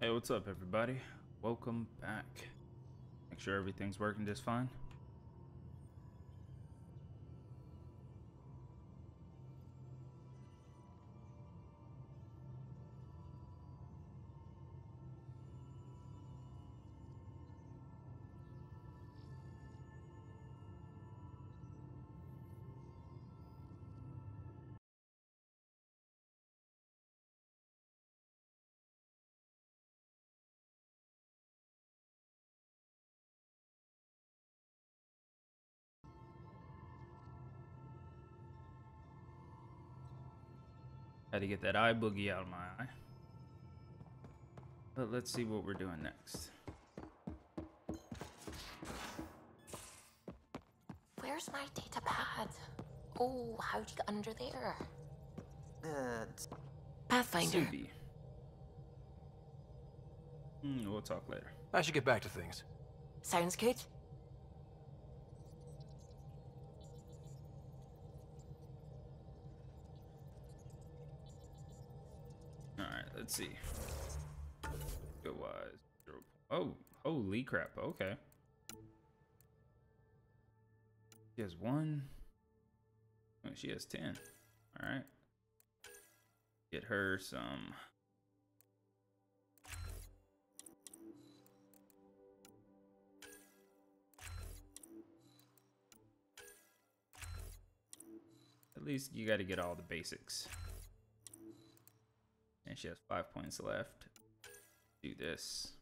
Hey, what's up, everybody? Welcome back. Make sure everything's working just fine. Had to get that eye boogie out of my eye. But let's see what we're doing next. Where's my data pad? Oh, how'd you get under there? Pathfinder. Subi. We'll talk later. I should get back to things. Sounds good. Alright, let's see. Good wise. Oh, holy crap. Okay. She has 1. Oh, she has 10. Alright. Get her some. At least you got to get all the basics. And she has 5 points left. Do this.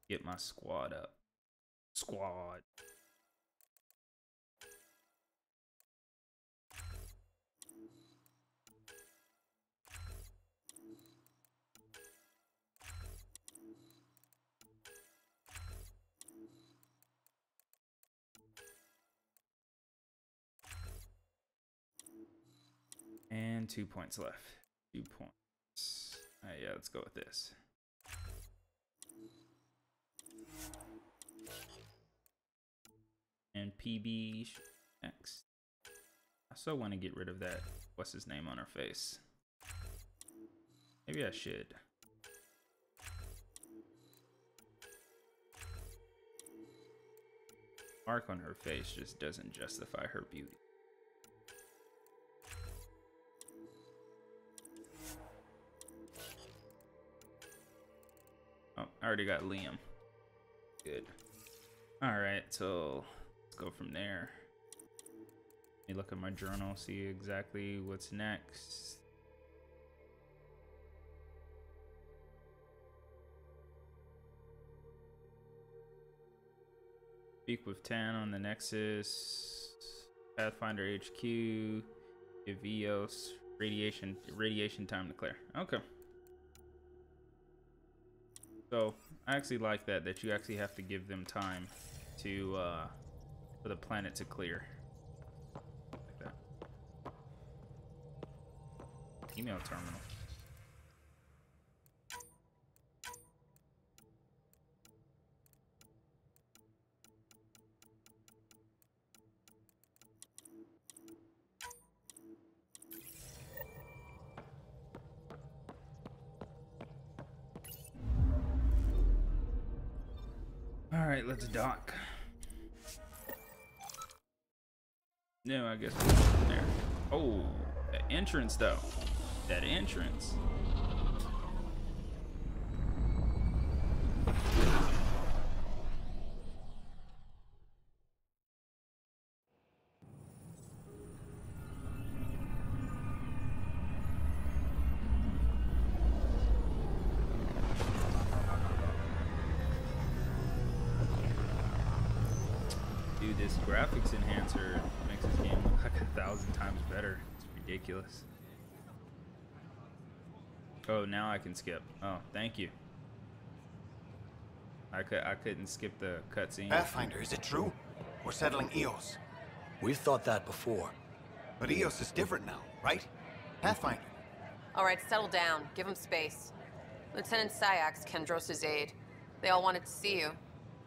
Get my squad up. Squad. And 2 points left. 2 points. Alright, yeah, let's go with this. And PB next. I so want to get rid of that. What's his name on her face? Maybe I should. Mark on her face just doesn't justify her beauty. Oh, I already got Liam. Good. Alright, so let's go from there. Let me look at my journal, see exactly what's next. Speak with Tan on the Nexus. Pathfinder HQ. Give EOS radiation time to clear. Okay. So I actually like that you actually have to give them time to for the planet to clear. Like that. Email terminal. All right, let's dock. No, I guess we'll go from there. Oh, that entrance though. That entrance. Dude, this graphics enhancer makes this game look like 1,000 times better. It's ridiculous. Oh, now I can skip. Oh, thank you. I couldn't skip the cutscene. Pathfinder, is it true? We're settling EOS. We've thought that before. But EOS is different now, right? Pathfinder. All right, settle down. Give him space. Lieutenant Syax, Kendros' aide. They all wanted to see you.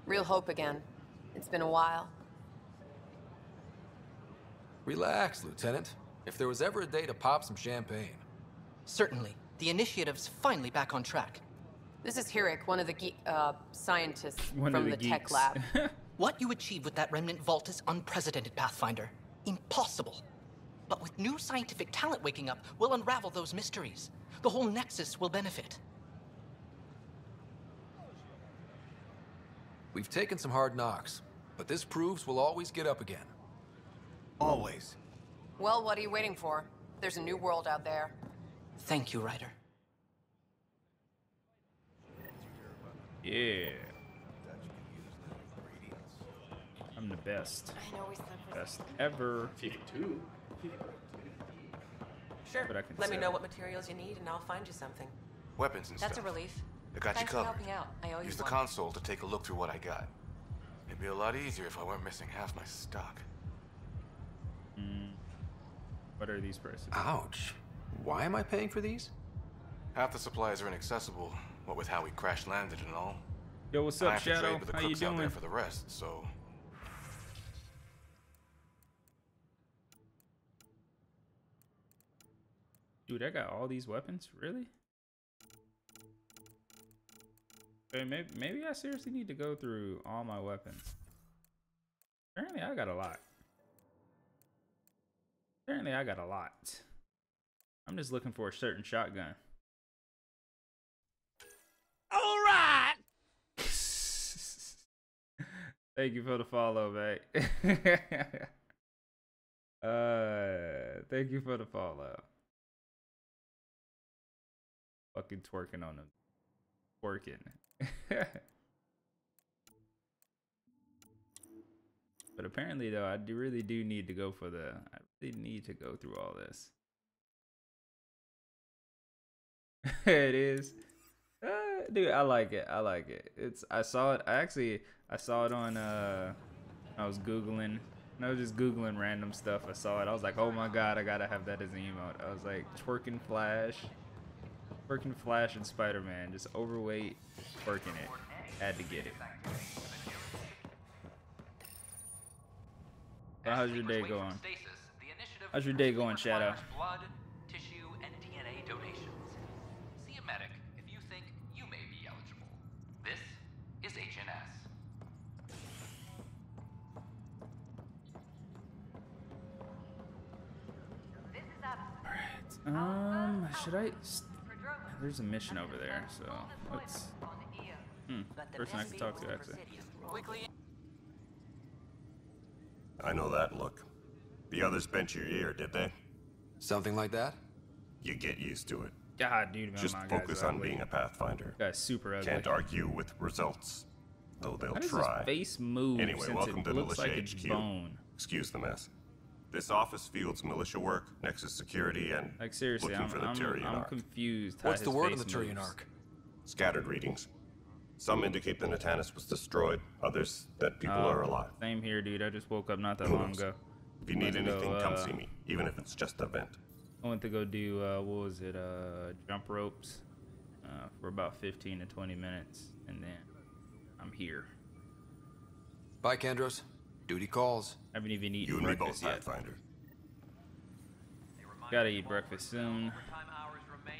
Real hope again. It's been a while. Relax, Lieutenant. If there was ever a day to pop some champagne. Certainly. The initiative's finally back on track. This is Hirik, one of the scientists One from of the tech geeks. lab. What you achieved with that remnant vault is unprecedented, Pathfinder. Impossible. But with new scientific talent waking up, we'll unravel those mysteries. The whole Nexus will benefit. We've taken some hard knocks, but this proves we'll always get up again. Always. Well, what are you waiting for? There's a new world out there. Thank you, Ryder. Yeah. I'm the best. I know we slept for Best ever. Sure. But I can Let me sell. know what materials you need, and I'll find you something. Weapons and That's stuff. a relief. I got Thanks you for covered. helping out. I owe you Use the one. console to take a look through what I got. It'd be a lot easier if I weren't missing half my stock. What are these prices? Ouch. Why am I paying for these? Half the supplies are inaccessible, what with how we crash landed and all. Yo, what's And I up, have to Shadow? trade with the How you crooks out there doing? for the rest, so Dude, I got all these weapons? Really? Hey, maybe I seriously need to go through all my weapons. Apparently, I got a lot. Apparently, I got a lot. I'm just looking for a certain shotgun. All right. Thank you for the follow, mate. Thank you for the follow. Fucking twerking on them. Twerking. But apparently, though, I really do need to go for the. I really need to go through all this. It is, dude. I like it. I like it. It's. I saw it. I saw it on. I was googling. And I was just googling random stuff. I saw it. I was like, oh my god, I gotta have that as an emote. I was like, twerking Flash and Spider-Man, just overweight, twerking it. Had to get it. So how's your day going? How's your day going, Shadow? Blood, tissue, and DNA donations. See a medic if you think you may be eligible. This is HNS. Should I? There's a mission over there, so let's. Person I can talk to, actually. I know that look. The others bent your ear, did they? Something like that? You get used to it. God, dude, man, Just my guy's focus on ugly. being a Pathfinder. Guy's super ugly. Can't argue with results, though they'll How does try. his face move Anyway, since welcome it to looks Militia like it's HQ. bone? Excuse the mess. This office fields militia work, Nexus security, and Like seriously, looking I'm for the Tyrian I'm Arc. confused. How What's the his word on face the Tyrian moves. Arc? Scattered readings. Some indicate the Natanus was destroyed, others that people are alive. Same here, dude. I just woke up not that Who long knows? ago. If you need Went to go, anything, come see me, even if it's just a vent. I went to go do what was it? Jump ropes for about 15 to 20 minutes, and then I'm here. Bye, Kandros. Duty calls. I haven't even eaten You and me breakfast both, yet. Pathfinder. Gotta eat breakfast soon.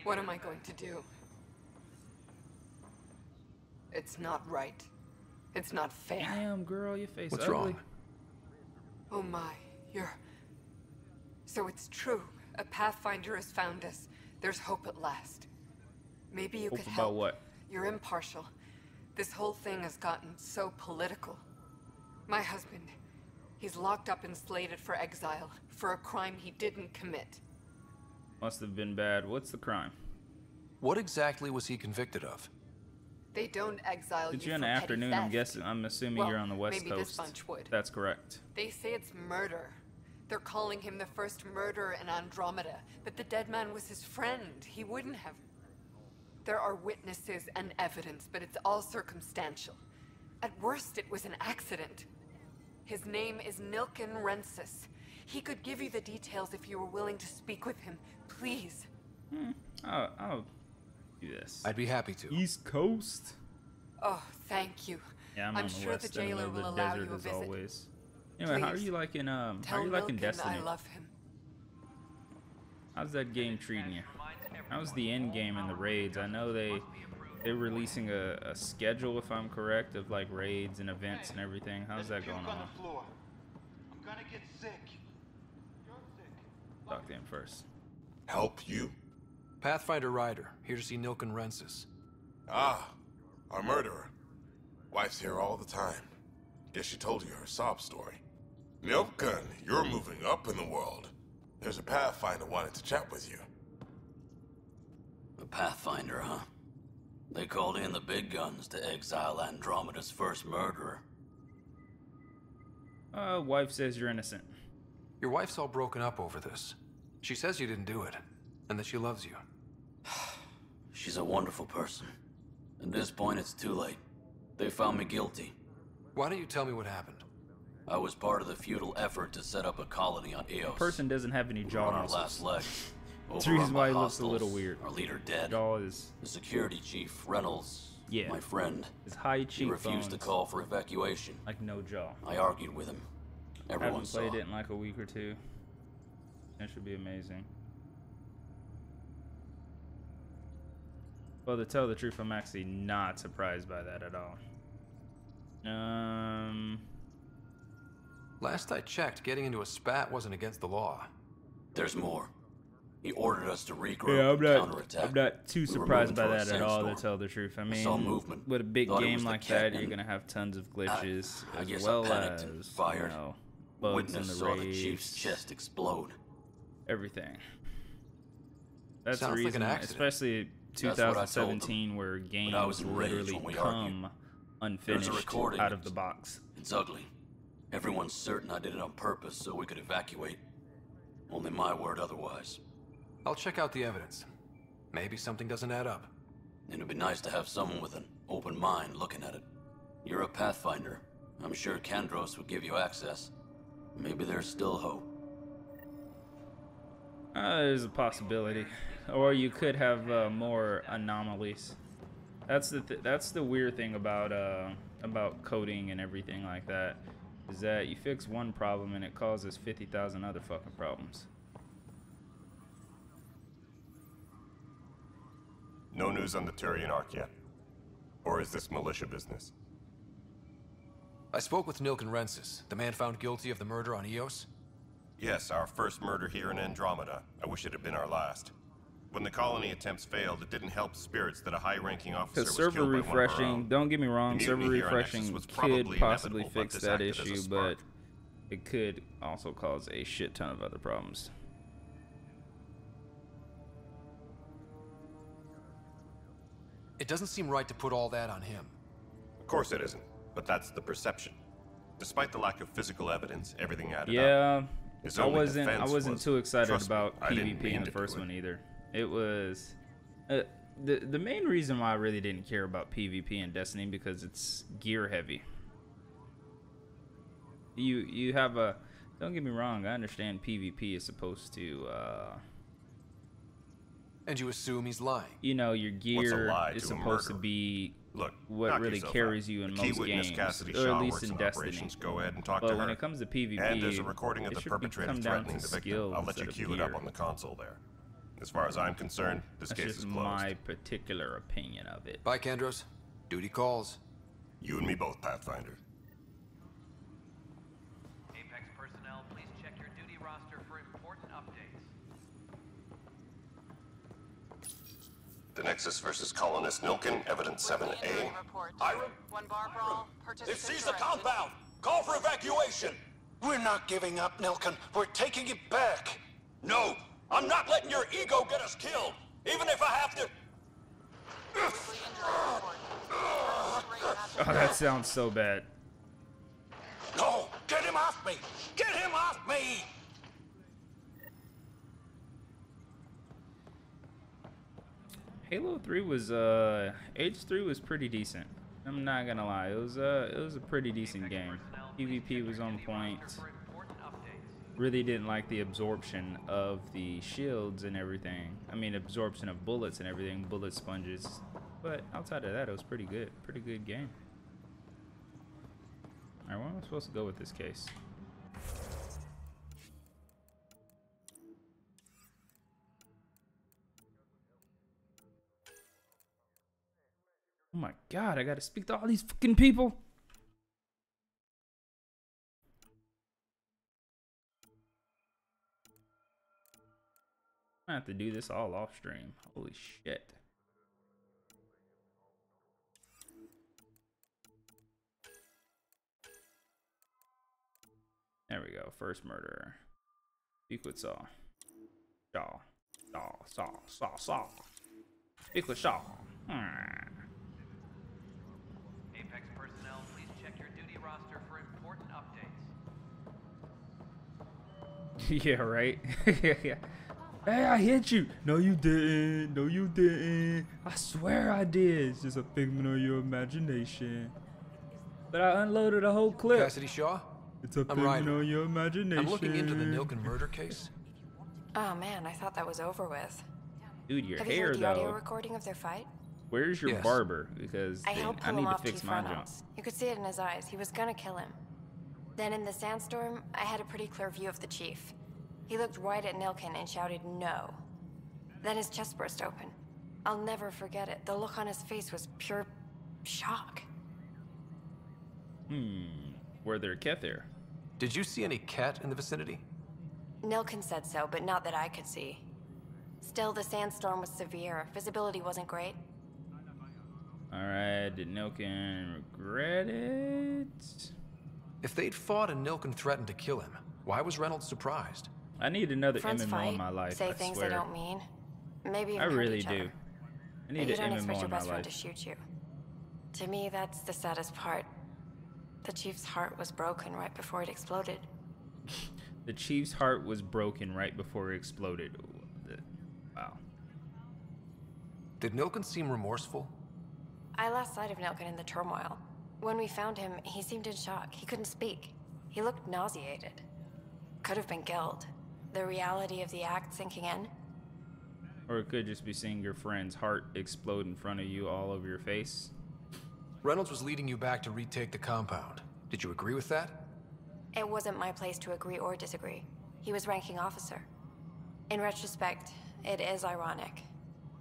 What am I going to do? It's not right. It's not fair. Damn, girl, your face What's ugly. wrong? Oh my, you're... So it's true. A Pathfinder has found us. There's hope at last. Maybe you Hope could about help. what? You're impartial. This whole thing has gotten so political. My husband, he's locked up and slated for exile for a crime he didn't commit. Must have been bad. What's the crime? What exactly was he convicted of? They don't exile Did you you in for the petty afternoon? theft. I'm assuming Well, you're on the West maybe Coast. this bunch would. That's correct. They say it's murder. They're calling him the first murderer in Andromeda, but the dead man was his friend. He wouldn't have. There are witnesses and evidence, but it's all circumstantial. At worst, it was an accident. His name is Nilken Rensis. He could give you the details if you were willing to speak with him. Please. I'll do this. I'd be happy to. East Coast. Oh, thank you. Yeah, I'm I'm on the sure west the in the jailer middle will of the allow desert you a as visit. always. Anyway, how are Please, you liking tell Milken Destiny? I love him. How's that game treating you? How's the end game and the raids? I know they're releasing a schedule, if I'm correct, of like raids and events and everything. How's that going on? I'm gonna get sick. You're sick. Talk to him first. Help you? Pathfinder Ryder, here to see Nilken Rensis. Ah, our murderer. Wife's here all the time. Guess she told you her sob story. Milken, you're moving up in the world. There's a Pathfinder wanted to chat with you. A Pathfinder, huh? They called in the big guns to exile Andromeda's first murderer. Wife says you're innocent. Your wife's all broken up over this. She says you didn't do it, and that she loves you. She's a wonderful person. At this point, it's too late. They found me guilty. Why don't you tell me what happened? I was part of the futile effort to set up a colony on Eos. Person doesn't have any We were jaw on our muscles. last leg. That's the reason why he looks a little hostiles, weird. Our leader dead. Jaw is... The security chief, Reynolds, Yeah. my friend, his high he cheekbones. refused to call for evacuation. Like no jaw. I argued with him. Everyone Haven't saw. played it in like a week or two. That should be amazing. Well, to tell the truth, I'm actually not surprised by that at all. Last I checked, getting into a spat wasn't against the law. There's more. He ordered us to regroup Yeah, and counterattack. I'm not too We were surprised by moving toward that at all, to Sandstorm. tell the truth. I mean, saw movement. with a big Thought it game was the like that, cannon. you're gonna have tons of glitches, I as guess well I panicked and as, fired. you know, bugs in Witness the saw the chief's raids, chest explode. everything. That's the Sounds like an reason, accident. especially That's what I told 2017, where games I was enraged literally when we come There's unfinished a recording. out of the box. It's ugly. Everyone's certain I did it on purpose so we could evacuate. Only my word otherwise. I'll check out the evidence. Maybe something doesn't add up. It'd be nice to have someone with an open mind looking at it. You're a Pathfinder. I'm sure Kandros would give you access. Maybe there's still hope. There's a possibility, or you could have more anomalies. That's the weird thing about coding and everything like that, is that you fix one problem and it causes 50,000 other fucking problems. No news on the Turian Ark yet? Or is this militia business? I spoke with Nilken Rensis, the man found guilty of the murder on Eos. Yes, our first murder here in Andromeda. I wish it had been our last. When the colony attempts failed, it didn't help spirits that a high-ranking officer Because was server killed by one of our refreshing, own. don't get me wrong, The server mutiny here on refreshing Nexus was could probably possibly inevitable, but fix this that acted as a issue, spark. but it could also cause a shit ton of other problems. It doesn't seem right to put all that on him. Of course it isn't, but that's the perception. Despite the lack of physical evidence, everything added up. Yeah, His I only wasn't defense was, too excited "Trust me, about I didn't PvP mean in the to do first it." one either. It was the main reason why I really didn't care about PvP in Destiny, because it's gear heavy. You have a, don't get me wrong, I understand PvP is supposed to And you assume he's lying. you know, your What's a gear lie is to a supposed to murderer? be Look, what knock really yourself carries out. you in The key most witness, games, Cassidy or Shaw, at least works in in Destiny. operations. Go ahead and talk But to when her. it comes to PvP, And there's a recording of it the should perpetrator come down threatening to the victim. skills I'll let you instead of cue it up gear. on the console there. As far as I'm concerned, this That's case just is closed. my particular opinion of it. Bye, Kandros. Duty calls. You and me both, Pathfinder. Apex personnel, please check your duty roster for important updates. The Nexus versus Colonist Nilken, Evidence 7A. One bar brawl. They've seized the compound. Call for evacuation. We're not giving up, Nilken. We're taking it back. No, I'm not letting your ego get us killed, even if I have to. Oh, that sounds so bad. No, get him off me. Get him off me. Halo 3 was H3 was pretty decent. I'm not gonna lie, it was a pretty decent game. PvP was on point. Really didn't like the absorption of the shields and everything. I mean, absorption of bullets and everything, bullet sponges. But outside of that, it was pretty good. Pretty good game. Alright, where am I supposed to go with this case? Oh my god, I gotta speak to all these fucking people. I have to do this all off stream. Holy shit. There we go. First murderer. Speak with Saw. Saw. Speak with Saw. Apex personnel, please check your duty roster for important updates. Yeah, right? Yeah. Hey, I hit you. No, you didn't. No, you didn't. I swear I did. It's just a figment of your imagination. But I unloaded a whole clip. Cassidy Shaw? It's a figment of your imagination. I'm looking into the Nilken murder case. Oh man, I thought that was over with. Dude, your Have hair, you heard the though. audio recording of their fight? Where's your Yes. barber? Because I helped I pull need him to off fix Keith my jump. Reynolds. You could see it in his eyes. He was gonna kill him. Then in the sandstorm, I had a pretty clear view of the chief. He looked right at Nilken and shouted no. Then his chest burst open. I'll never forget it. The look on his face was pure shock. Were there a cat there? Did you see any cat in the vicinity? Nilken said so, but not that I could see. Still, the sandstorm was severe. Visibility wasn't great. Alright, did Nilken regret it? If they'd fought and Nilken threatened to kill him, why was Reynolds surprised? I need another Friends MMO fight, in my life. say I things swear. they don't mean. Maybe even I hurt really each do. other. I need But you an don't MMO expect your in my best friend life. to shoot you. To me, that's the saddest part. The chief's heart was broken right before it exploded. The chief's heart was broken right before it exploded. Wow. Did Nilken seem remorseful? I lost sight of Nilken in the turmoil. When we found him, he seemed in shock. He couldn't speak. He looked nauseated. Could have been guilt. The reality of the act sinking in. Or it could just be seeing your friend's heart explode in front of you all over your face. Reynolds was leading you back to retake the compound. Did you agree with that? It wasn't my place to agree or disagree. He was ranking officer. In retrospect, it is ironic.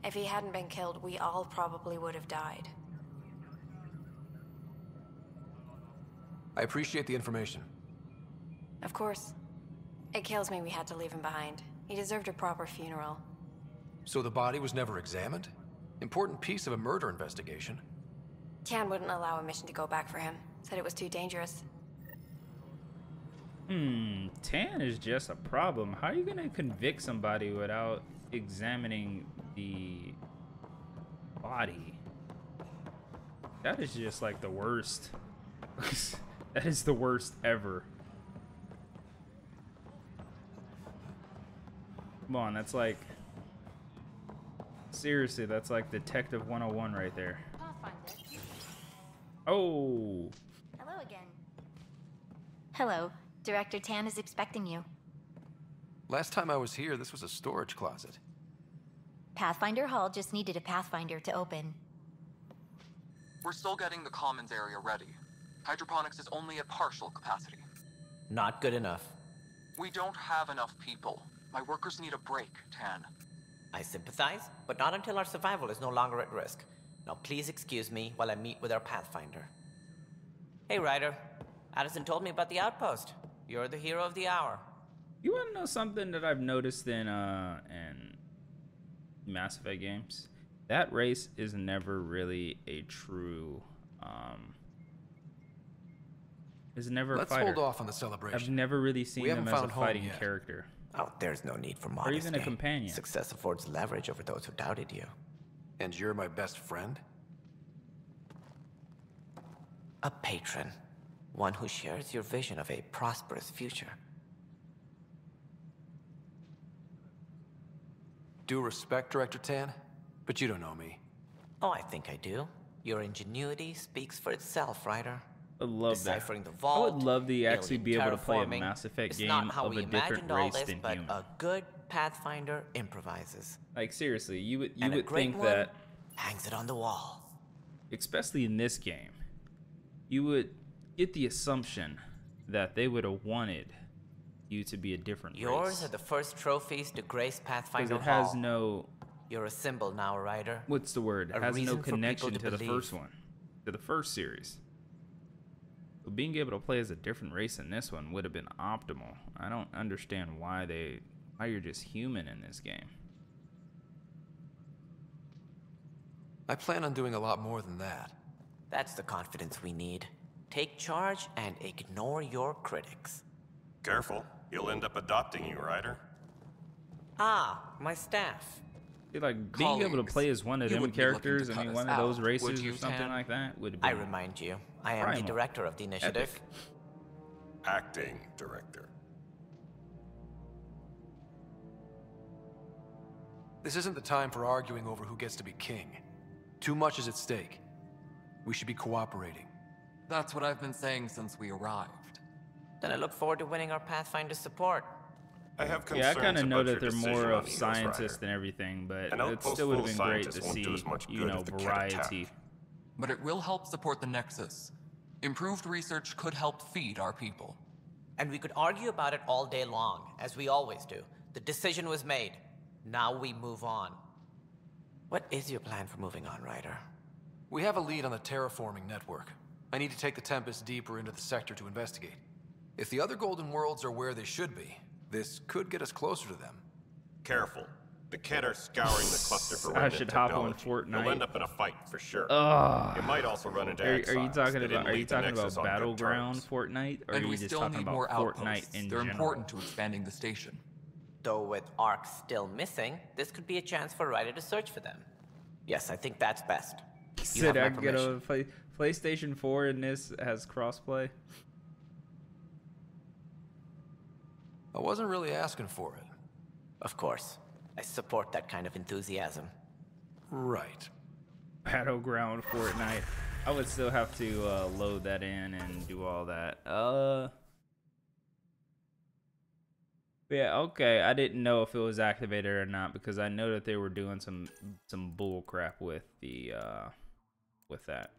If he hadn't been killed, we all probably would have died. I appreciate the information. Of course. It kills me we had to leave him behind. He deserved a proper funeral. So the body was never examined? Important piece of a murder investigation. Tian wouldn't allow a mission to go back for him. Said it was too dangerous. Tan is just a problem. How are you gonna convict somebody without examining the body? That is just like the worst. That is the worst ever. Come on, that's like... Seriously, that's like Detective 101 right there. Oh! Hello again. Hello. Director Tan is expecting you. Last time I was here, this was a storage closet. Pathfinder Hall just needed a Pathfinder to open. We're still getting the commons area ready. Hydroponics is only at partial capacity. Not good enough. We don't have enough people. My workers need a break, Tan. I sympathize, but not until our survival is no longer at risk. Now please excuse me while I meet with our Pathfinder. Hey, Ryder. Addison told me about the outpost. You're the hero of the hour. You want to know something that I've noticed in Mass Effect games? That race is never really a true is never Let's a fighter. hold off on the celebration. I've never really seen them as a fighting character. Oh, there's no need for modesty. Or even a companion. Success affords leverage over those who doubted you. And you're my best friend? A patron. One who shares your vision of a prosperous future. Due respect, Director Tan, but you don't know me. Oh, I think I do. Your ingenuity speaks for itself, Ryder. I love Deciphering that. the vault, I would love to actually alien be able to play a terraforming. Mass Effect It's game not how of we a different imagined all race this, than but human. a good Pathfinder improvises. Like seriously, you would And a great think one that, hangs it on the wall. especially in this game, you would get the assumption that they would have wanted you to be a different Yours race. are the first trophies to grace Because Pathfinder it has Hall. no You're a symbol now, Ryder. What's the word? It A has no reason for connection people to the believe. first one, to the first series. But being able to play as a different race in this one would have been optimal. I don't understand why you're just human in this game. I plan on doing a lot more than that. That's the confidence we need. Take charge and ignore your critics. Careful, he'll end up adopting you, Ryder. Ah, my staff. See, like being able to play as one of them characters, I mean, one of those races or something like that would have been. I remind you, I am the director of the initiative. Epic. Acting director. This isn't the time for arguing over who gets to be king. Too much is at stake. We should be cooperating. That's what I've been saying since we arrived. Then I look forward to winning our Pathfinder support. I have Yeah, I concerns kind of know about that your they're decision more on of Eos, scientists Ryder. and everything, but An it outpost still would have full of been great to scientists won't do see, as much you good know, if the Kett variety. attack. But it will help support the Nexus. Improved research could help feed our people. And we could argue about it all day long, as we always do. The decision was made. Now we move on. What is your plan for moving on, Ryder? We have a lead on the terraforming network. I need to take the Tempest deeper into the sector to investigate. If the other Golden Worlds are where they should be, this could get us closer to them. Careful. The Kett are scouring the cluster for I remnant should hop on technology. Fortnite. You'll end up in a fight for sure. Ugh. You might also run into Are you exiles. talking They about? didn't Are you leave the talking Nexus about on good Battleground terms. Fortnite, or And are we you just still talking need about more Fortnite outposts. in They're general? important to expanding the station. Though with Ark still missing, this could be a chance for Ryder to search for them. Yes, I think that's best. You Said have I my can get permission. on PlayStation 4 and this has crossplay. I wasn't really asking for it. Of course. I support that kind of enthusiasm. Right. Battleground Fortnite. I would still have to load that in and do all that. Yeah, okay. I didn't know if it was activated or not because I know that they were doing some bull crap with the with that.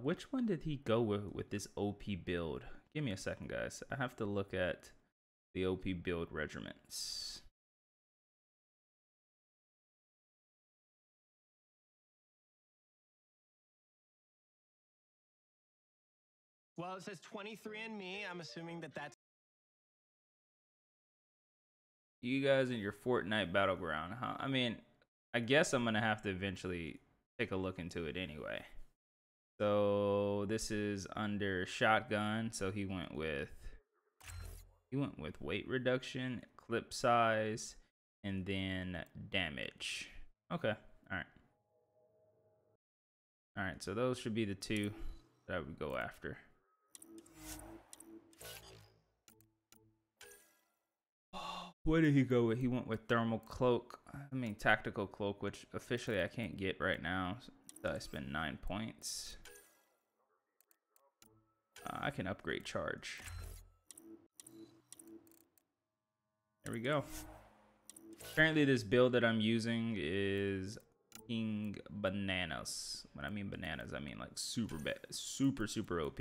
Which one did he go with this OP build? Give me a second, guys. I have to look at the OP build regiments. Well, it says 23andMe. I'm assuming that that's. You guys in your Fortnite Battleground, huh? I mean, I guess I'm gonna have to eventually take a look into it anyway. So this is under shotgun. So he went with weight reduction, clip size, and then damage. Okay, all right. So those should be the two that I would go after. What did he go with? He went with thermal cloak. I mean tactical cloak, which officially I can't get right now. So I spend 9 points. I can upgrade charge. There we go. Apparently this build that I'm using is King Bananas. When I mean bananas, I mean like super bad, super OP.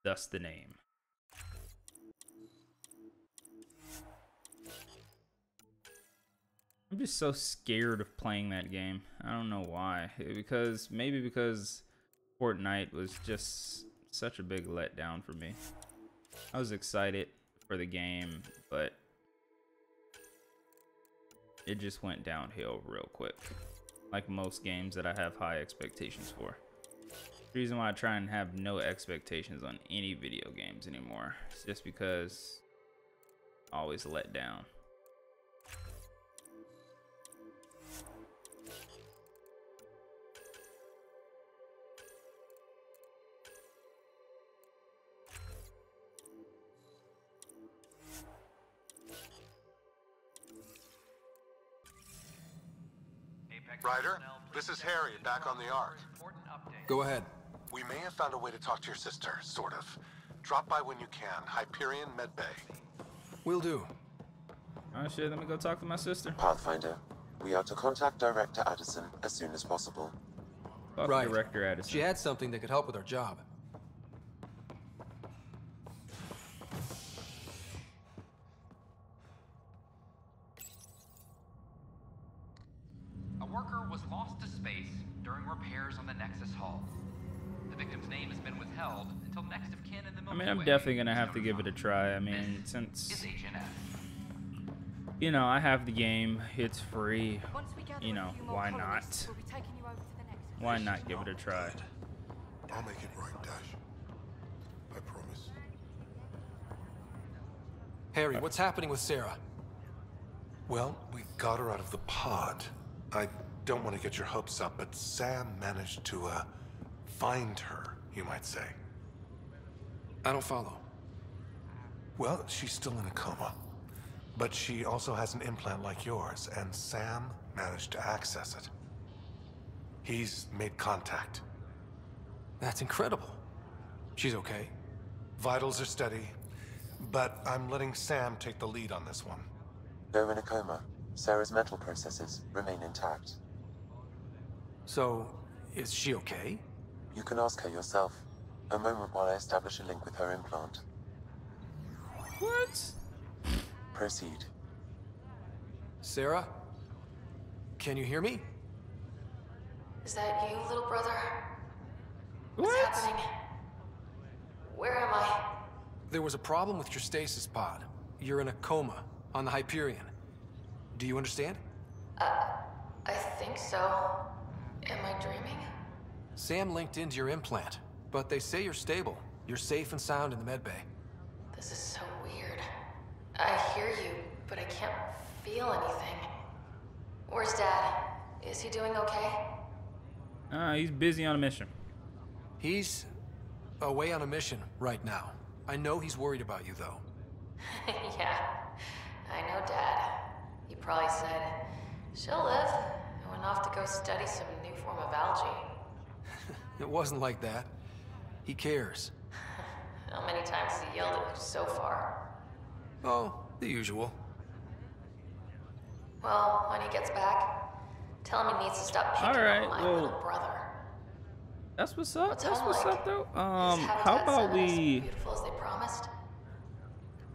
Thus the name. I'm just so scared of playing that game. I don't know why. Maybe because Fortnite was just such a big letdown for me. I was excited for the game, but it just went downhill real quick. Like most games that I have high expectations for. The reason why I try and have no expectations on any video games anymore is just because I always let down. Ryder, this is Harry, back on the Ark. Go ahead. We may have found a way to talk to your sister, sort of. Drop by when you can. Hyperion Medbay. Will do. Oh shit, let me go talk to my sister. Pathfinder, we are to contact Director Addison as soon as possible. Right. Director Addison. She had something that could help with our job. repairs on the Nexus hull. The victim's name has been withheld until next of kin in the I Milky mean, I'm Way definitely gonna is have to give it a notified. try. I mean, This since is HNS. you know I have the game, it's free. You know, why not? Why not give it a try? I'll make it right, Dash. I promise. Harry, what's happening with Sarah? Well, we got her out of the pod. I don't want to get your hopes up, but Sam managed to, find her, you might say. I don't follow. Well, she's still in a coma. But she also has an implant like yours, and Sam managed to access it. He's made contact. That's incredible. She's okay. Vitals are steady, but I'm letting Sam take the lead on this one. They're in a coma. Sarah's mental processes remain intact. So, is she okay? You can ask her yourself. A moment while I establish a link with her implant. What? Proceed. Sarah? Can you hear me? Is that you, little brother? What? What's happening? Where am I? There was a problem with your stasis pod. You're in a coma on the Hyperion. Do you understand? I think so. Am I dreaming? Sam linked into your implant, but they say you're stable. You're safe and sound in the medbay. This is so weird. I hear you, but I can't feel anything. Where's Dad? Is he doing okay? He's busy on a mission. He's away on a mission right now. I know he's worried about you, though. Yeah, I know Dad. He probably said, she'll live, and went off to go study some new form of algae. It wasn't like that. He cares. How many times has he yelled at you so far? Oh, the usual. Well, when he gets back, tell him he needs to stop picking on my little brother. That's what's up. What's That's home what's like? up, though. Is How Habitat about 7 as we? beautiful as they promised?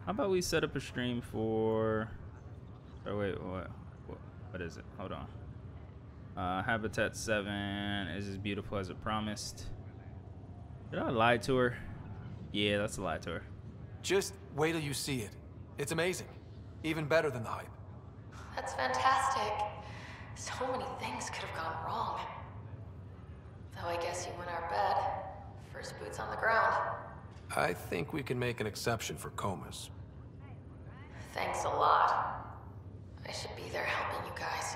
How about we set up a stream for? Oh wait, what is it? Hold on. Habitat 7 is as beautiful as it promised. Did I lie to her? Yeah, that's a lie to her. Just wait till you see it. It's amazing. Even better than the hype. That's fantastic. So many things could have gone wrong. Though I guess you win our bet. First boots on the ground. I think we can make an exception for comas. Thanks a lot. I should be there helping you guys.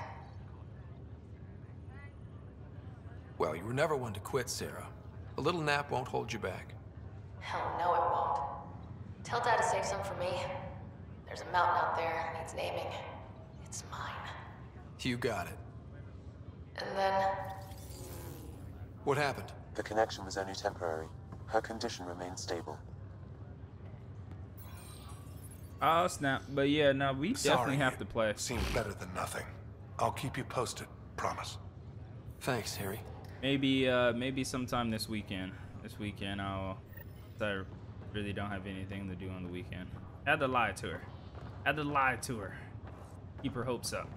Well, you were never one to quit, Sarah. A little nap won't hold you back. Hell no, it won't. Tell Dad to save some for me. There's a mountain out there, needs naming. It's mine. You got it. And then... What happened? The connection was only temporary. Her condition remains stable. Oh snap! But yeah, no, we definitely have to play. Seemed better than nothing. I'll keep you posted. Promise. Thanks, Harry. Maybe sometime this weekend. This weekend I really don't have anything to do on the weekend. Had to lie to her. Keep her hopes up.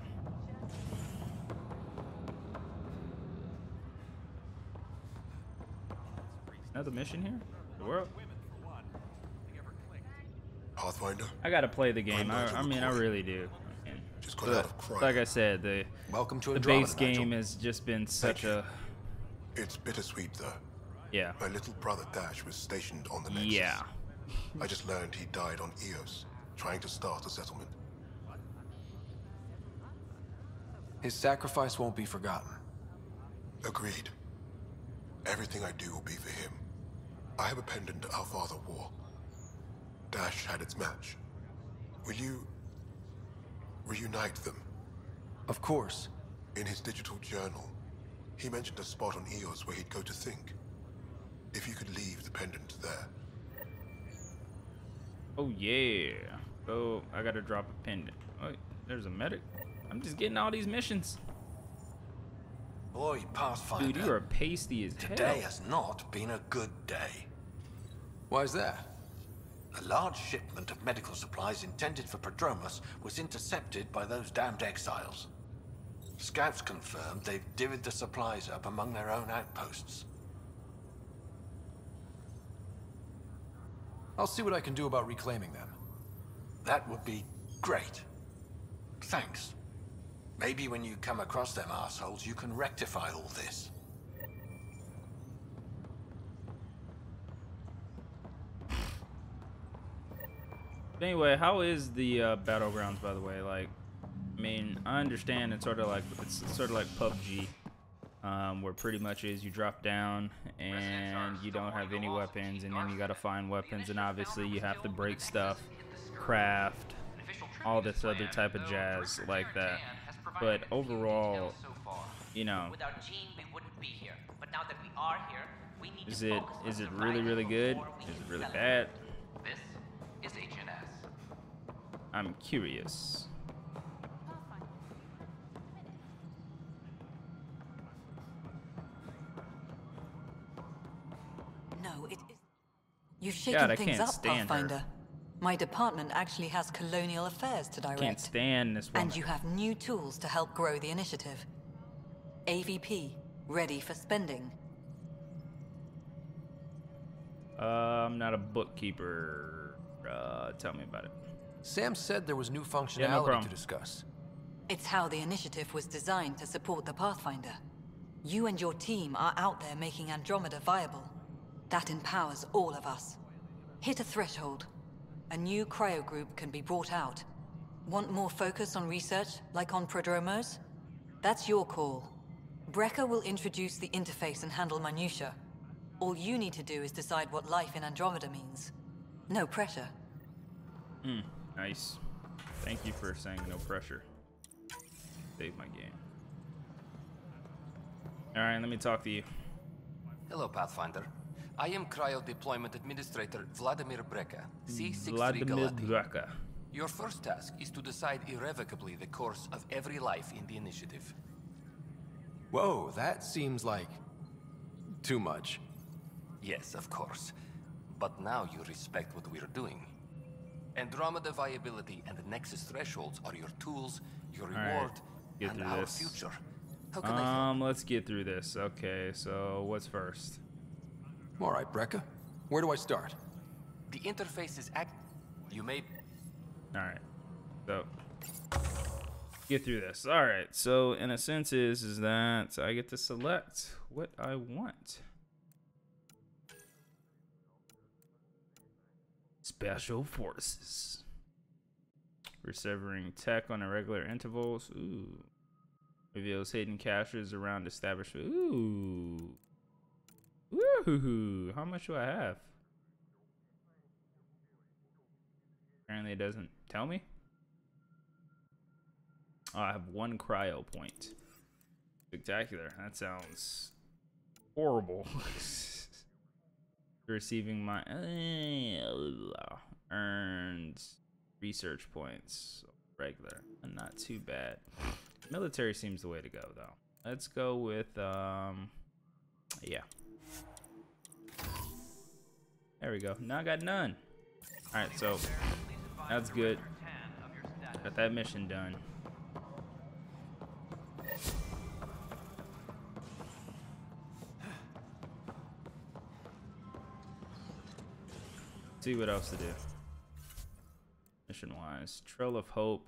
Another mission here? The world? Pathfinder? I gotta play the game. I mean, I really do. Just got out of crime. Like I said, the base game has just been such a... It's bittersweet, though. Yeah. My little brother Dash was stationed on the Nexus. Yeah. I just learned he died on Eos, trying to start a settlement. His sacrifice won't be forgotten. Agreed. Everything I do will be for him. I have a pendant our father wore. Dash had its match. Will you... reunite them? Of course. In his digital journal, he mentioned a spot on Eos where he'd go to think. If you could leave the pendant there. Oh yeah. Oh, I gotta drop a pendant. Oh, there's a medic. I'm just getting all these missions. Boy, Pathfinder. Dude, you are pasty as hell. Today has not been a good day. Why is that? A large shipment of medical supplies intended for Prodromus was intercepted by those damned exiles. Scouts confirmed they've divvied the supplies up among their own outposts. I'll see what I can do about reclaiming them. That would be great. Thanks. Maybe when you come across them assholes, you can rectify all this. Anyway, how is the battlegrounds, by the way? Like, I mean, I understand it's sort of like PUBG, where pretty much is you drop down and you don't have any weapons, and then you gotta find weapons, and obviously you have to break stuff, craft, all this other type of jazz like that. But overall, you know, without Jean, we wouldn't be here. But now that we are here, we need is it really good? Is it really bad? This is HNS. I'm curious. No, it is. You've shaken God, I things can't up, stand Pathfinder. her. My department actually has colonial affairs to direct. Can't stand this woman. And you have new tools to help grow the initiative. AVP, ready for spending. I'm not a bookkeeper. Tell me about it. Sam said there was new functionality to discuss. It's how the initiative was designed to support the Pathfinder. You and your team are out there making Andromeda viable. That empowers all of us. Hit a threshold. A new cryo group can be brought out. Want more focus on research, like on prodromos? That's your call. Brecker will introduce the interface and handle minutiae. All you need to do is decide what life in Andromeda means. No pressure. Nice. Thank you for saying no pressure. Save my game. Alright, let me talk to you. Hello, Pathfinder. I am Cryo Deployment Administrator Vladimir Brecker, C63 Vladimir Galati. Brecker. Your first task is to decide irrevocably the course of every life in the initiative. Whoa, that seems like too much. Yes, of course. But now you respect what we're doing. Andromeda viability and the Nexus thresholds are your tools, your reward, Get and through our this. future. How can I help? Let's get through this. Okay, so what's first? All right, Brecker. Where do I start? The interface is You may... Alright. So get through this. Alright, so in a sense is that I get to select what I want. Special Forces. We're severing tech on irregular intervals. Ooh. Reveals hidden caches around established. Ooh. Woohoo. How much do I have? Apparently it doesn't tell me. Oh, I have 1 cryo point. Spectacular. That sounds horrible. Receiving my earned research points. Regular. Not too bad. Military seems the way to go though. Let's go with yeah. There we go. Now I got none. Alright, so that's good. Got that mission done. See what else to do. Mission wise. Trail of Hope.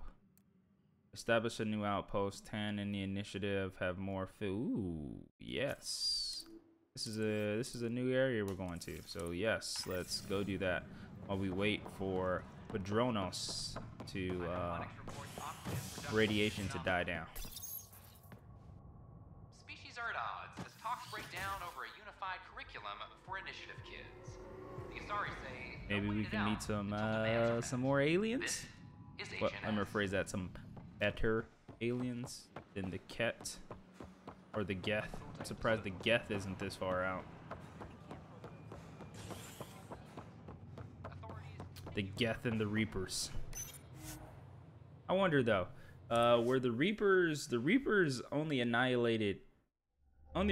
Establish a new outpost. 10 in the initiative. Have more ooh, yes. This is a new area we're going to. So yes, let's go do that while we wait for Padronos to radiation to die down. Species are at odds as talks break down over a unified curriculum for initiative kids. The Asari say maybe we can meet some more aliens. Well, let me rephrase that: some better aliens than the Ket or the Geth. I'm surprised the Geth isn't this far out. The Geth and the Reapers. I wonder though, were the Reapers only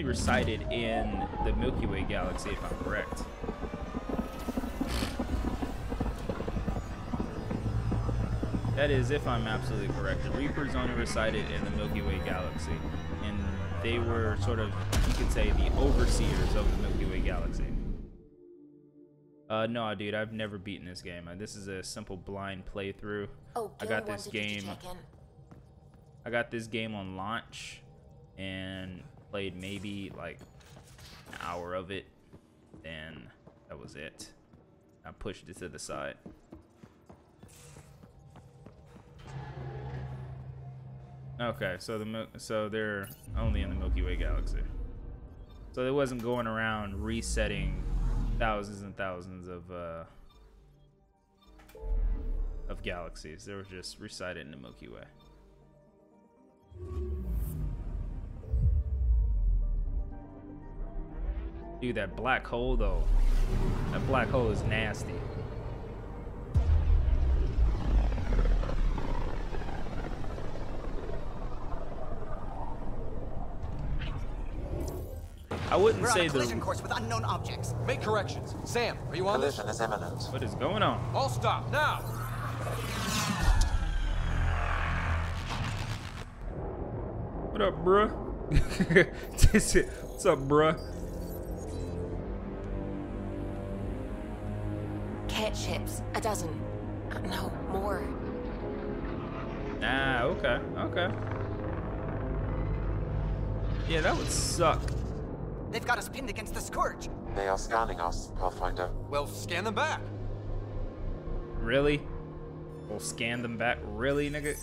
resided in the Milky Way galaxy, if I'm correct? That is, if I'm absolutely correct. The Reapers only resided in the Milky Way galaxy, and they were sort of, you could say, the overseers of the Milky Way galaxy. No, dude, I've never beaten this game. This is a simple blind playthrough. Oh, I got this game. I got this game on launch, and played maybe like an hour of it, and that was it. I pushed it to the side. Okay, so they're only in the Milky Way galaxy. So they wasn't going around resetting thousands and thousands of galaxies. They were just resided in the Milky Way. Dude, that black hole though. That black hole is nasty. I wouldn't We're say on a collision course with unknown objects. Make corrections. Sam, are you on this? Collision is imminent. What is going on? All stop now. What up, bruh? What's up, bruh? Cat ships, a dozen. No, more. Ah, okay, okay. Yeah, that would suck. They've got us pinned against the Scourge. They are scanning us, Pathfinder. Well, scan them back. Really? We'll scan them back. Really, nigga?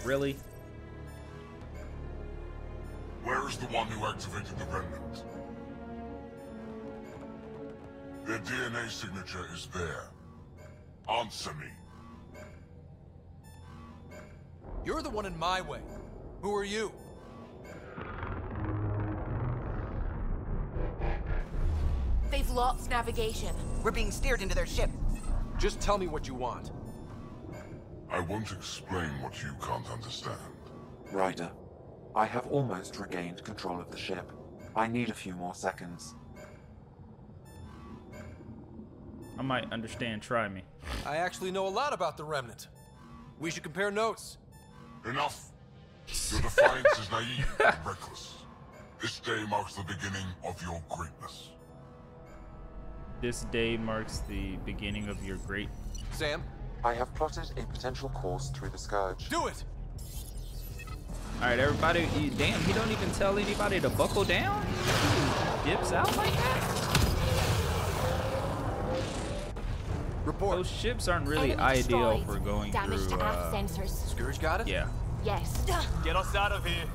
Really? Where is the one who activated the remnant? Their DNA signature is there. Answer me. You're the one in my way. Who are you? They've lost navigation. We're being steered into their ship. Just tell me what you want. I won't explain what you can't understand. Ryder, I have almost regained control of the ship. I need a few more seconds. I might understand. Try me. I actually know a lot about the Remnant. We should compare notes. Enough. Your defiance is naive and reckless. This day marks the beginning of your greatness. This day marks the beginning of your great... Sam? I have plotted a potential course through the Scourge. Do it! Alright, everybody. Damn, he don't even tell anybody to buckle down? He dips out like that? Report. Those ships aren't really Enemy ideal destroyed. for going Damage through... to aft sensors. Scourge got it? Yeah. Yes. Get us out of here.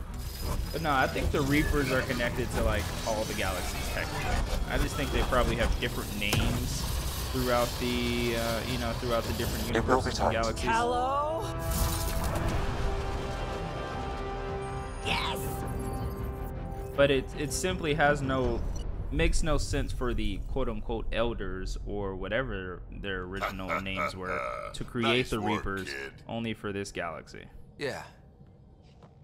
But no, I think the Reapers are connected to like all the galaxies technically. I just think they probably have different names throughout the, you know, throughout the different universes and galaxies. Hello? Yes! But it simply has makes no sense for the quote-unquote elders or whatever their original names were to create Nice the work, Reapers kid. only for this galaxy. Yeah.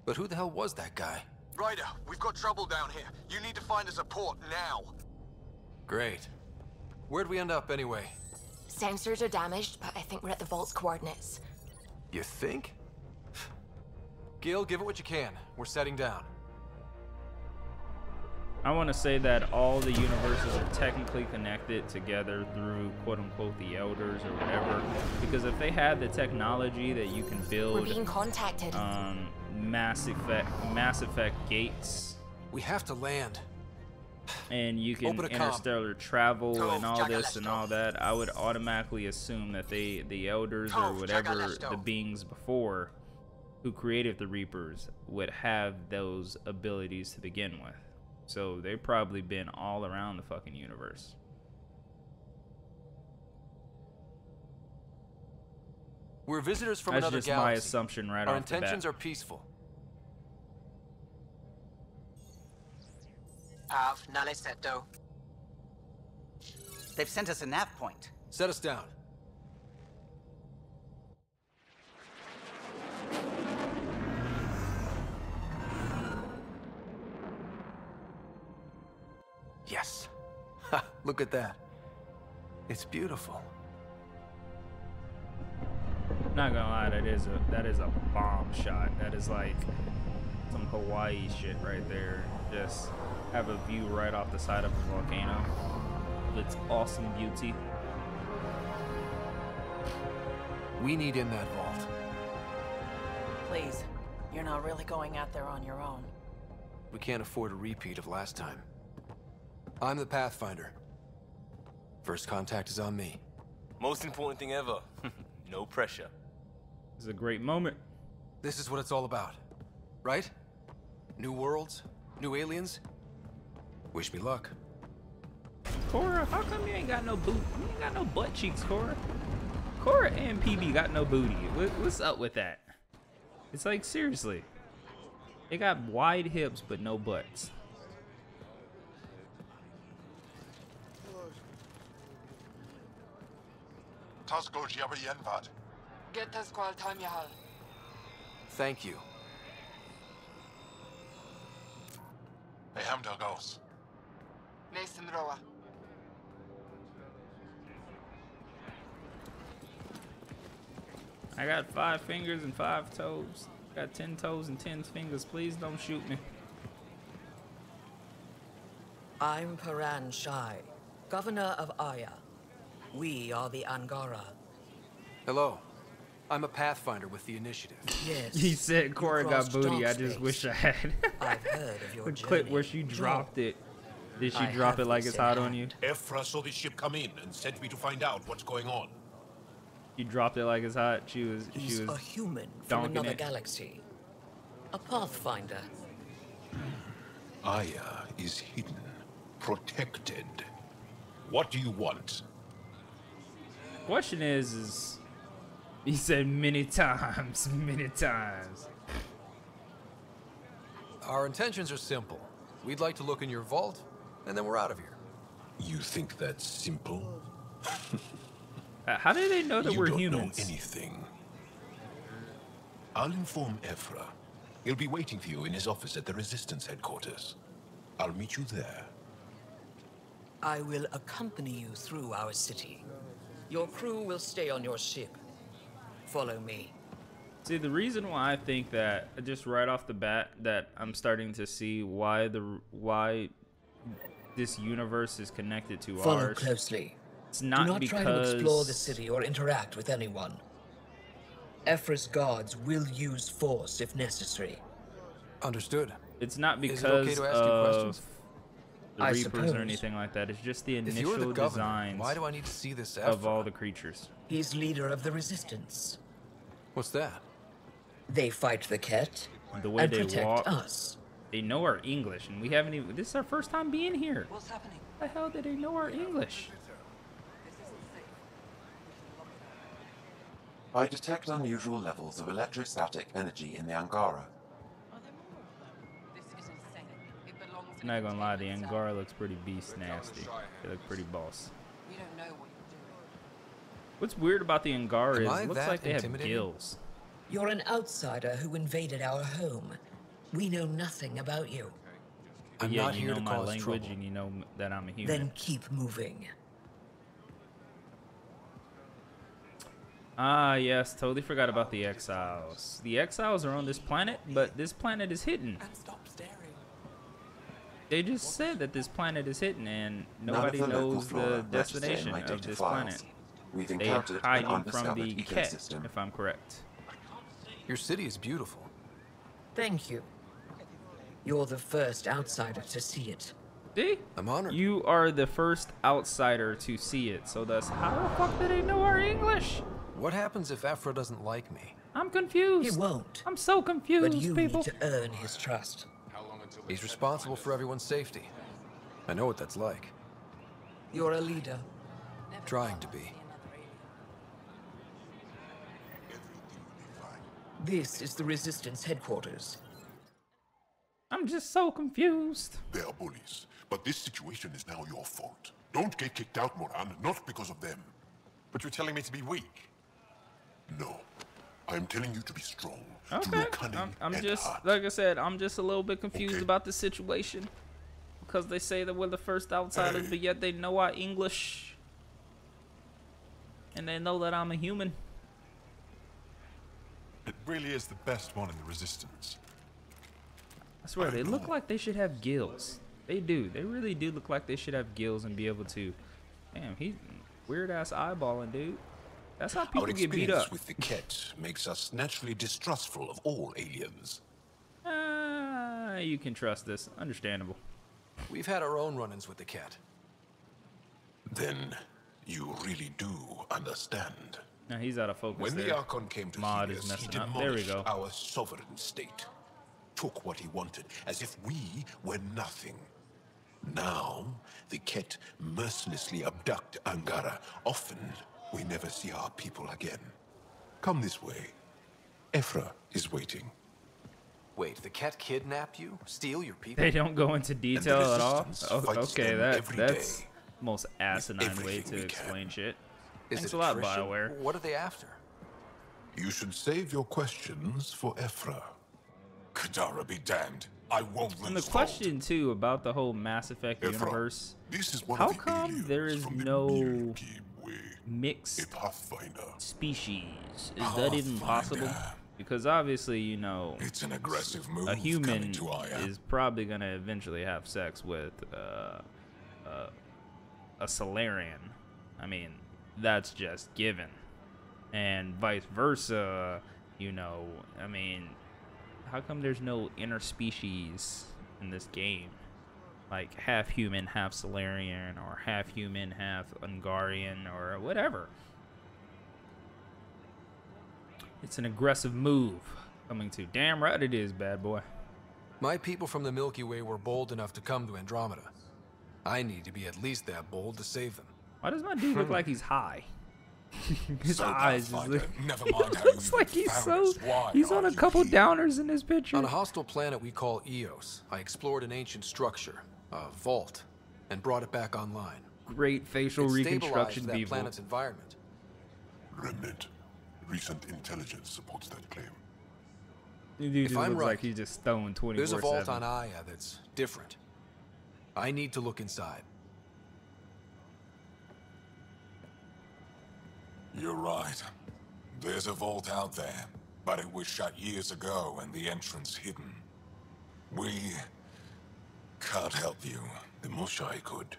But who the hell was that guy? Ryder, we've got trouble down here. You need to find us a port now. Great. Where'd we end up anyway? Sensors are damaged, but I think we're at the vault's coordinates. You think? Gil, give it what you can. We're setting down. I want to say that all the universes are technically connected together through quote-unquote the elders or whatever, because if they had the technology that you can build We're being contacted. Mass Effect gates, We have to land. and you can Open a comm. interstellar travel Cove, and all this Jagalesto. and all that, I would automatically assume that the elders or Cove, whatever Jagalesto. the beings before who created the Reapers would have those abilities to begin with. So they've probably been all around the fucking universe. We're visitors from That's another just galaxy. my assumption right Our off the bat. intentions are peaceful. Nalesetto. They've sent us a nav point. Set us down. Yes. Ha, look at that. It's beautiful. Not gonna lie, that is a bomb shot. That is like some Hawaii shit right there. Just have a view right off the side of a volcano. It's awesome beauty. We need in that vault. Please, you're not really going out there on your own. We can't afford a repeat of last time. I'm the Pathfinder. First contact is on me. Most important thing ever. No pressure. This is a great moment. This is what it's all about, right? New worlds, new aliens. Wish me luck. Cora, how come you ain't got no boot? You ain't got no butt cheeks, Cora. Cora and PB got no booty. What's up with that? It's like, seriously. They got wide hips but no butts. Thank you. I got 5 fingers and 5 toes. Got 10 toes and 10 fingers. Please don't shoot me. I'm Paran Shai, Governor of Aya. We are the Angara. Hello. I'm a Pathfinder with the Initiative. Yes. He said Cora got booty. I just wish I had. I've heard of your the clip where she dropped it. Did she drop it like it's hot on you? Ephra saw the ship come in and sent me to find out what's going on. You dropped it like it's hot. He's a human from another galaxy. A Pathfinder. Aya is hidden, protected. What do you want? Question is he said many times, many times. Our intentions are simple. We'd like to look in your vault, and then we're out of here. You think that's simple? How do they know that we're humans? humans? You don't know anything. I'll inform Ephra. He'll be waiting for you in his office at the Resistance headquarters. I'll meet you there. I will accompany you through our city. Your crew will stay on your ship. Follow me. See, the reason why I think that, just right off the bat, that I'm starting to see why this universe is connected to Follow ours. closely. It's not Do not because try to explore the city or interact with anyone. Ephra's guards will use force if necessary. Understood. It's not Is because it okay to ask you questions? the I Reapers suppose. or anything like that. It's just the If you're initial the governor, designs why do I need to see this of Ephra? all the creatures. He's leader of the Resistance. What's that? They fight the Ket The way and they protect walk, us. they know our English, and we haven't even. This is our first time being here. What's happening? The hell did they know our English? I detect unusual levels of electrostatic energy in the Angara. I'm not gonna lie, the Angara looks pretty beast nasty. They look pretty boss. We don't know what you're doing. What's weird about the Angara is Am I it looks that like they have intimidating? gills. You're an outsider who invaded our home. We know nothing about you. I'm Yeah, not you here know to my cause language, trouble. and you know that I'm a human. Then keep moving. Ah, yes, totally forgot about the Exiles. The Exiles are on this planet, but this planet is hidden. And stop staring. They just said that this planet is hidden, and None of nobody the local knows flora the register in destination my of data this files. planet. We've They encountered an hide from undiscovered the Ket, ecosystem. if I'm correct. Your city is beautiful. Thank you. You're the first outsider to see it. See? I'm honored. You are the first outsider to see it, so thus, how the fuck do they know our English? What happens if Ephra doesn't like me? I'm confused. He won't. I'm so confused, But you people. need to earn his trust. He's responsible for everyone's safety. I know what that's like. You're a leader. Trying to be. This is the Resistance headquarters. I'm just so confused. They are bullies, but this situation is now your fault. Don't get kicked out, Moran, not because of them. But you're telling me to be weak. No, I'm telling you to be strong. To Okay, be cunning I'm and just, hard. like I said, I'm just a little bit confused Okay. about the situation. Because they say that we're the first outsiders, but yet they know our English. And they know that I'm a human. really is the best one in the Resistance. I swear, they look like they should have gills. They do. They really do look like they should have gills and be able to. Damn, he weird ass eyeballing, dude. That's how people Our get beat experience up. with the Ket makes us naturally distrustful of all aliens. You can trust this. Understandable. We've had our own run-ins with the Ket. Then you really do understand. Now he's out of focus. When there. the Archon came to Mod heal is us, he messing up. There we demolished go. our sovereign state. Took what he wanted, as if we were nothing. Now, the Ket mercilessly abduct Angara. Often, we never see our people again. Come this way. Ephra is waiting. Wait, the Ket kidnap you? Steal your people? They don't go into detail at all. Oh, fights okay, them every that's day most asinine way everything to we explain shit. Is Thanks it a lot, attrition? BioWare. What are they after? You should save your questions for Ephra. Kadara be damned. I won't lose. And the question too about the whole Mass Effect Ephra, universe, this is one how of the come there is no mixed Pathfinder. species? Is that even possible? Because obviously, you know, It's an aggressive move a human coming to Aya. is probably gonna eventually have sex with a Solarian. I mean, that's just given, and vice versa. You know, I mean, how come there's no interspecies in this game? Like half human, half Solarian, or half human, half Ungarian, or whatever. It's an aggressive move coming to. Damn right it is, bad boy. My people from the Milky Way were bold enough to come to Andromeda. I need to be at least that bold to save them. Why does my dude look like he's high? His So eyes Pathfinder, is never mind how looks you like he's found so us. Why he's on are a you couple here? downers in this picture. On a hostile planet we call Eos, I explored an ancient structure, a vault, and brought it back online. Great facial It reconstruction, stabilized that people. planet's environment. Remnant. Recent intelligence supports that claim. Dude If just I'm looks right, like he's just stoned 24/7. There's a vault on Aya that's different. I need to look inside. You're right. There's a vault out there, but it was shut years ago and the entrance hidden. We can't help you. The Moshai could.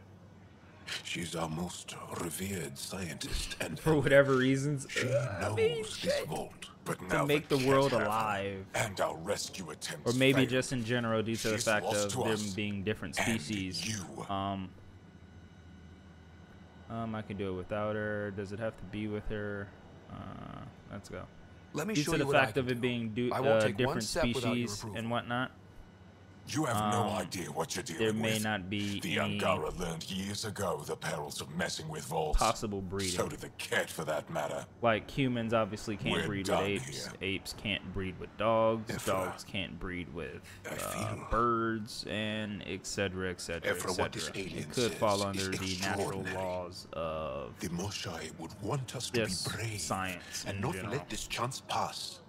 She's our most revered scientist, and For whatever reasons, she I mean, knows this vault. But to now make the Ket world have her, alive, and our rescue attempts or maybe failed. just in general due to the She's fact lost of to them us, being different and species. you. I can do it without her. Does it have to be with her? Let's go. Let me Due show to you the what I fact can of it do. being I won't take one different step without your species approval. and whatnot. You have no idea what you're dealing There with. may not be The any Angara learned years ago the perils of messing with vaults. possible breeding. So did the Ket, for that matter. Like humans obviously can't We're breed with done apes. here. Apes can't breed with dogs. Ephra, Dogs can't breed with birds, and etc. etc. Ephra, what this etc. alien It could fall says is under the natural extraordinary. laws of The Moshai would want us to be just brave science and in not general. let this chance pass.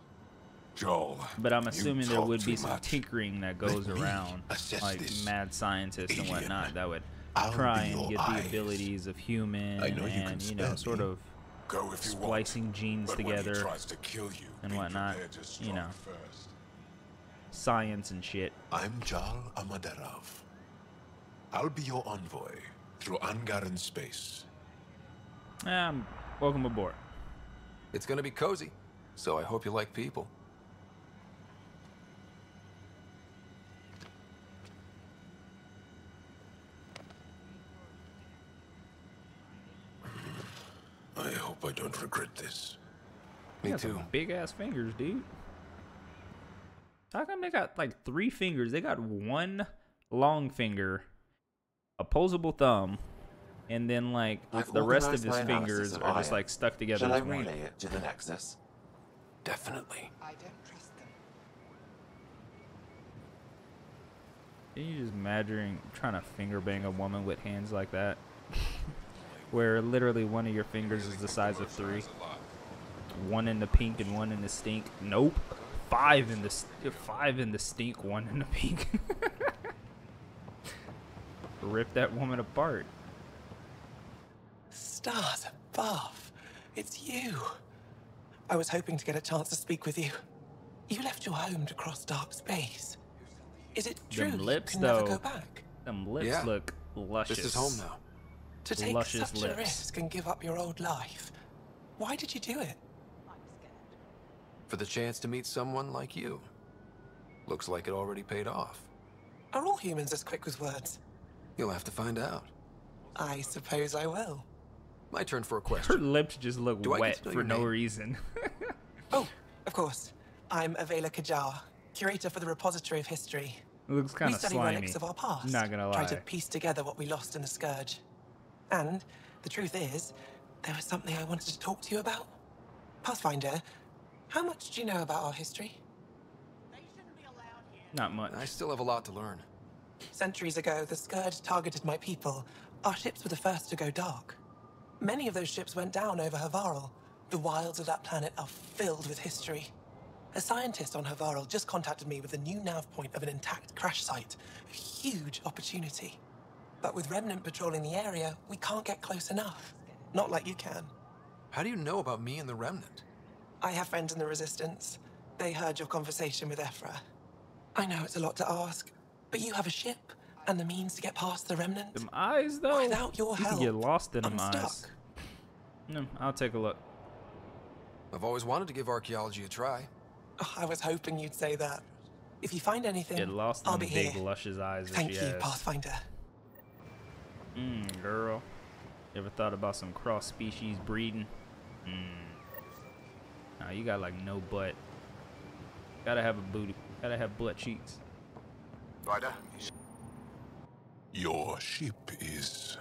Joel, But I'm you assuming there talk would be too some much. tinkering that goes Let me around, assess like this mad scientists and alien. whatnot, that would I'll try be and your get eyes. the abilities of human I know you can and, you know, spare sort me. of Go if you want. splicing genes But when he together tries to kill you, and be whatnot, prepared to you strike know, first. science and shit. I'm Jal Amaderov. I'll be your envoy through Angaran space. Welcome aboard. It's gonna be cozy, so I hope you like people. I hope I don't regret this. They got some big ass fingers, dude. How come they got like 3 fingers? They got one long finger, opposable thumb, and then like I've the rest of organized his my analysis fingers of are just Aya. like stuck together Shall I as one. relay it to the Nexus? Definitely. I don't trust them. Can you just imagine trying to finger bang a woman with hands like that? Where literally one of your fingers is the size of 3. One in the pink and one in the stink. Nope. 5 in the stink, 1 in the pink. Rip that woman apart. Stars above. It's you. I was hoping to get a chance to speak with you. You left your home to cross dark space. Is it true Them you lips, can never though. go back? Them lips Yeah. look luscious. This is home now. To take Luscious such lips. a risk and give up your old life. Why did you do it? For the chance to meet someone like you. Looks like it already paid off. Are all humans as quick with words? You'll have to find out. I suppose I will. My turn for a Her question. lips just look Do I get wet to know for your no name? reason. Oh, of course. I'm Avela Kajar, curator for the Repository of History. It looks kind We of study slimy. relics of our past. Not gonna Try lie. to piece together what we lost in the Scourge. And the truth is, there was something I wanted to talk to you about. Pathfinder, how much do you know about our history? Not much. I still have a lot to learn. Centuries ago, the Scourge targeted my people. Our ships were the first to go dark. Many of those ships went down over Havarl. The wilds of that planet are filled with history. A scientist on Havarl just contacted me with a new nav point of an intact crash site. A huge opportunity. But with Remnant patrolling the area, we can't get close enough. Not like you can. How do you know about me and the Remnant? I have friends in the Resistance. They heard your conversation with Ephra. I know it's a lot to ask, but you have a ship and the means to get past the Remnant. Them eyes, though. Without your You help, can get lost in them I'm eyes. stuck. No, I'll take a look. I've always wanted to give archaeology a try. Oh, I was hoping you'd say that. If you find anything, Get lost in I'll them be big, here. luscious eyes that Thank she you, has. Pathfinder. Girl. You ever thought about some cross-species breeding? Nah, you got like no butt. Gotta have a booty. Gotta have butt cheeks. Ryder? Your ship is...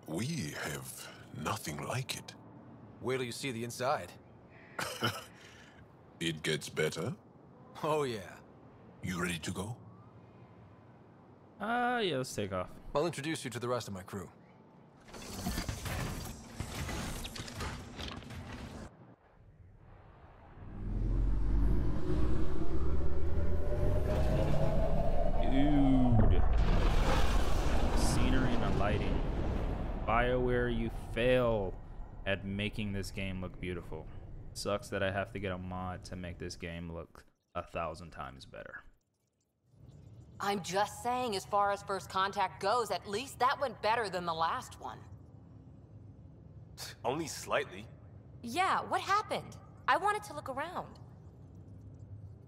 We have nothing like it. Wait till you see the inside. It gets better. Oh, yeah. You ready to go? Yeah, let's take off. I'll introduce you to the rest of my crew. Dude. Scenery and the lighting. BioWare, you fail at making this game look beautiful. Sucks that I have to get a mod to make this game look 1,000 times better. I'm just saying, as far as First Contact goes, at least that went better than the last one. Only slightly. Yeah, what happened? I wanted to look around.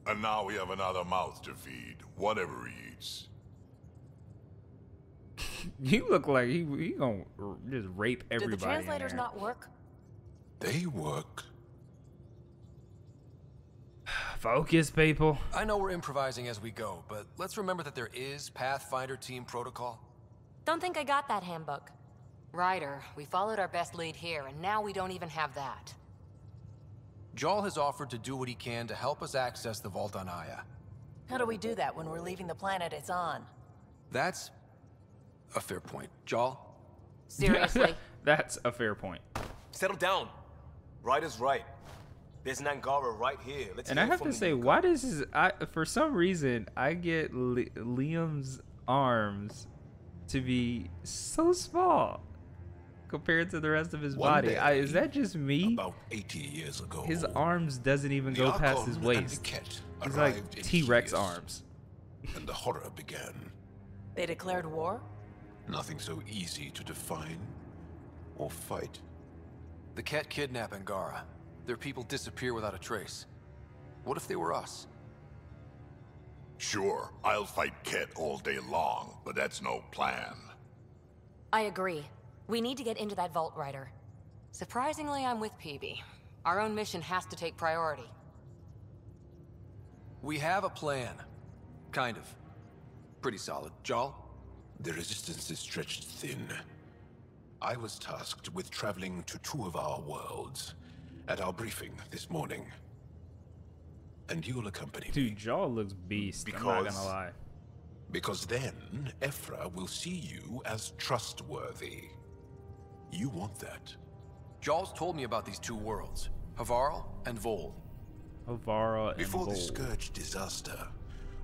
And now we have another mouth to feed, whatever he eats. You look like he gonna just rape everybody. Did the translators in there. not work? They work. Focus, people. I know we're improvising as we go, but let's remember that there is Pathfinder team protocol. Don't think I got that handbook. Ryder, we followed our best lead here, and now we don't even have that. Jarl has offered to do what he can to help us access the vault on Aya. How do we do that when we're leaving the planet it's on? That's a fair point. Jarl? Seriously? That's a fair point. Settle down. Ryder's right. There's an Angara right here. Let's And I have to say, why does this, for some reason I get Liam's arms to be so small compared to the rest of his body. Is that just me? About 80 years ago, his arms doesn't even go past his waist. He's like T-Rex arms. And the horror began. They declared war? Nothing so easy to define or fight. The Ket kidnap Angara. Their people disappear without a trace. What if they were us? Sure, I'll fight Ket all day long, but that's no plan. I agree. We need to get into that vault, Ryder. Surprisingly, I'm with PB. Our own mission has to take priority. We have a plan. Kind of. Pretty solid. Jarl? The resistance is stretched thin. I was tasked with traveling to two of our worlds at our briefing this morning. And you'll accompany me. Dude, Jaw looks beast. I'm not gonna lie. Because then Ephra will see you as trustworthy. You want that. Jarl's told me about these two worlds, Havarl and Vold. Havarl and Before the Vold. Scourge disaster,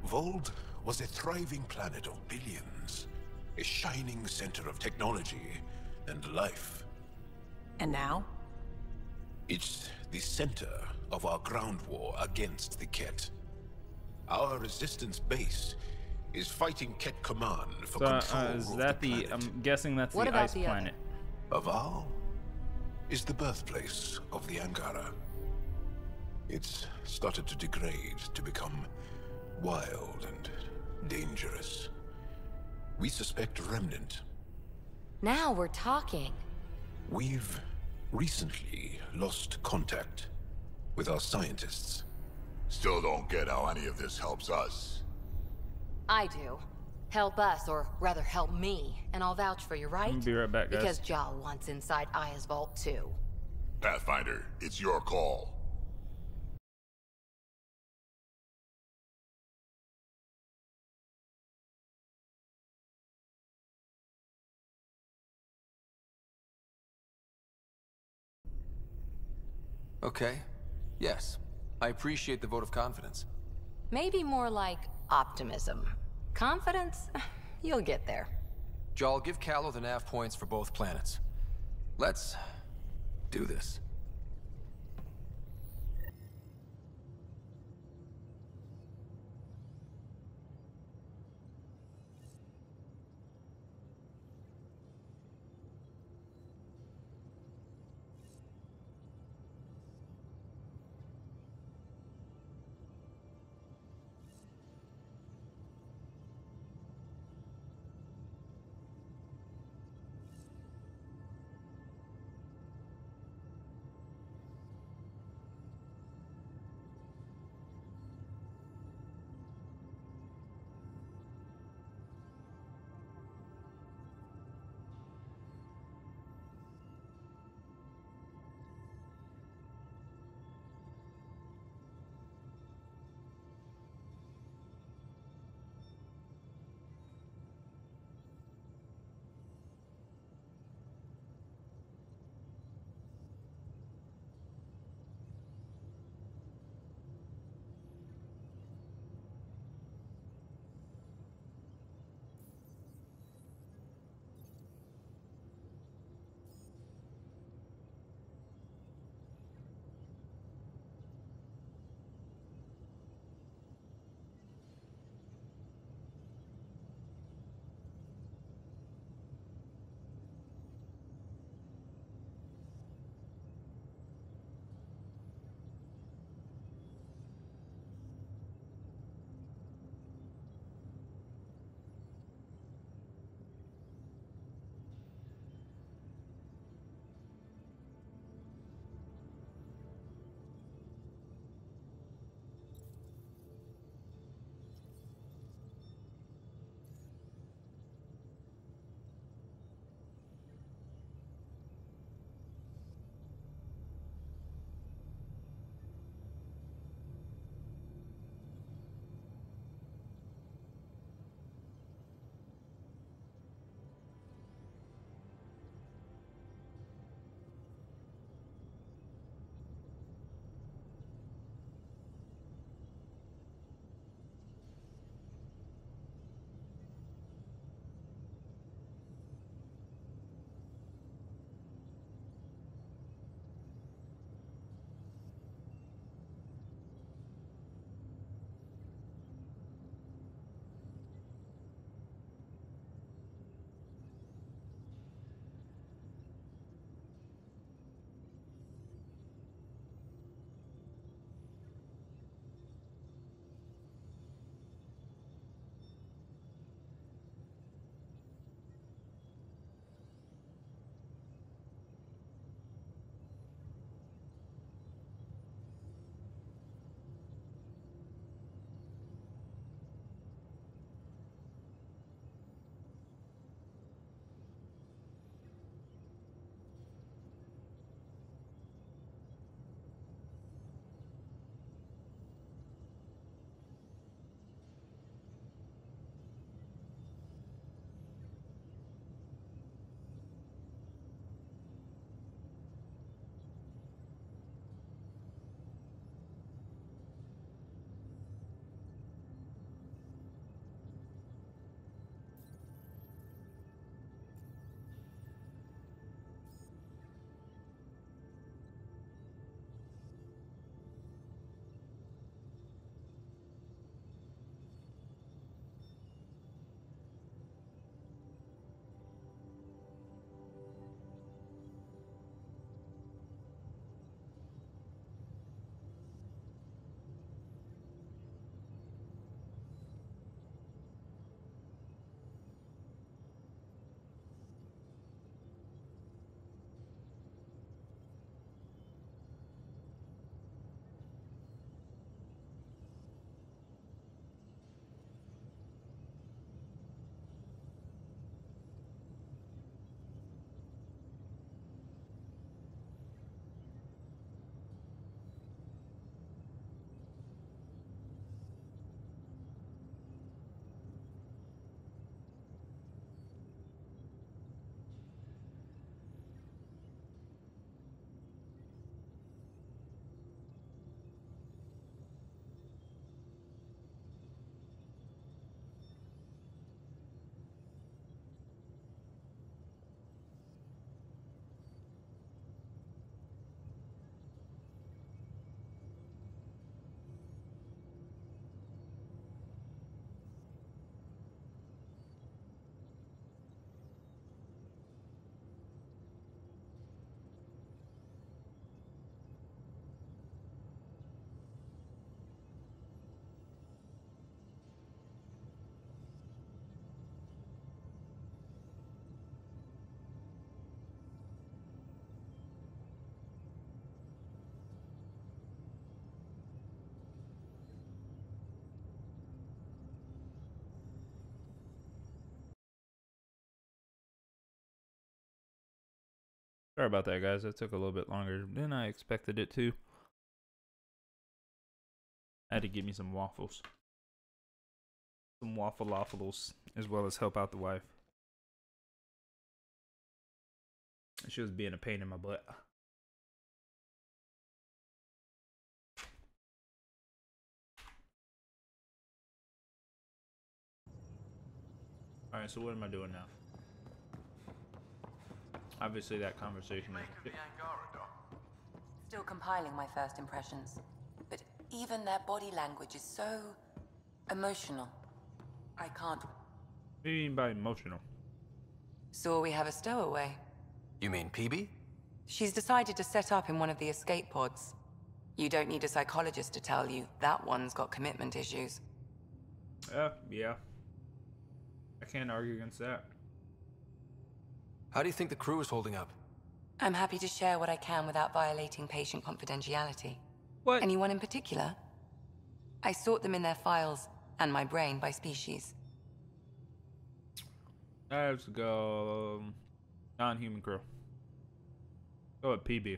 Vold was a thriving planet of billions, a shining center of technology and life. And now? It's the center of our ground war against the Ket. Our resistance base is fighting Ket Command for control is of that the planet. I'm guessing that's What the about ice the planet. Aval is the birthplace of the Angara. It's started to degrade, to become wild and dangerous. We suspect Remnant. Now we're talking. We've recently lost contact with our scientists. Still don't get how any of this helps us. I do. Help us, or rather help me, and I'll vouch for you, right? I'm gonna be right back, guys. Because Jal wants inside Aya's vault too. Pathfinder, it's your call. Okay. Yes. I appreciate the vote of confidence. Maybe more like optimism. Confidence? You'll get there. Jal, give Callow the nav points for both planets. Let's do this. Sorry about that, guys. That took a little bit longer than I expected it to. I had to get me some waffles. Some waffles, as well as help out the wife. She was being a pain in my butt. Alright, so what am I doing now? Obviously that conversation is... Still compiling my first impressions. But even their body language is so... emotional. I can't... What do you mean by emotional? So we have a stowaway. You mean PB? She's decided to set up in one of the escape pods. You don't need a psychologist to tell you that one's got commitment issues. Yeah. I can't argue against that. How do you think the crew is holding up? I'm happy to share what I can without violating patient confidentiality. What? Anyone in particular? I sort them in their files and my brain by species. Let's go non-human crew. Go with PB.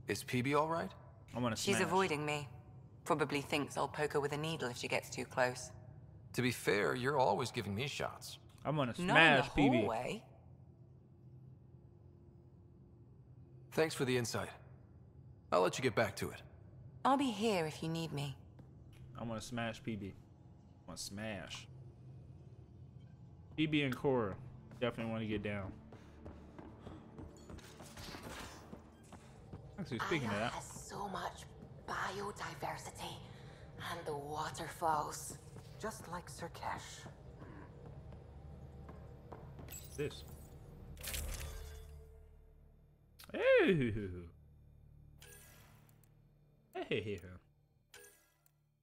Is PB all right? I want to She's smash. avoiding me. Probably thinks I'll poke her with a needle if she gets too close. To be fair, you're always giving me shots. I want to Not smash in the PB. hallway. Thanks for the insight. I'll let you get back to it. I'll be here if you need me. I want to smash PB. I want to smash. PB and Cora definitely want to get down. Actually, speaking of that, has so much biodiversity and the waterfalls, just like Sirkesh. this. Ooh. Hey.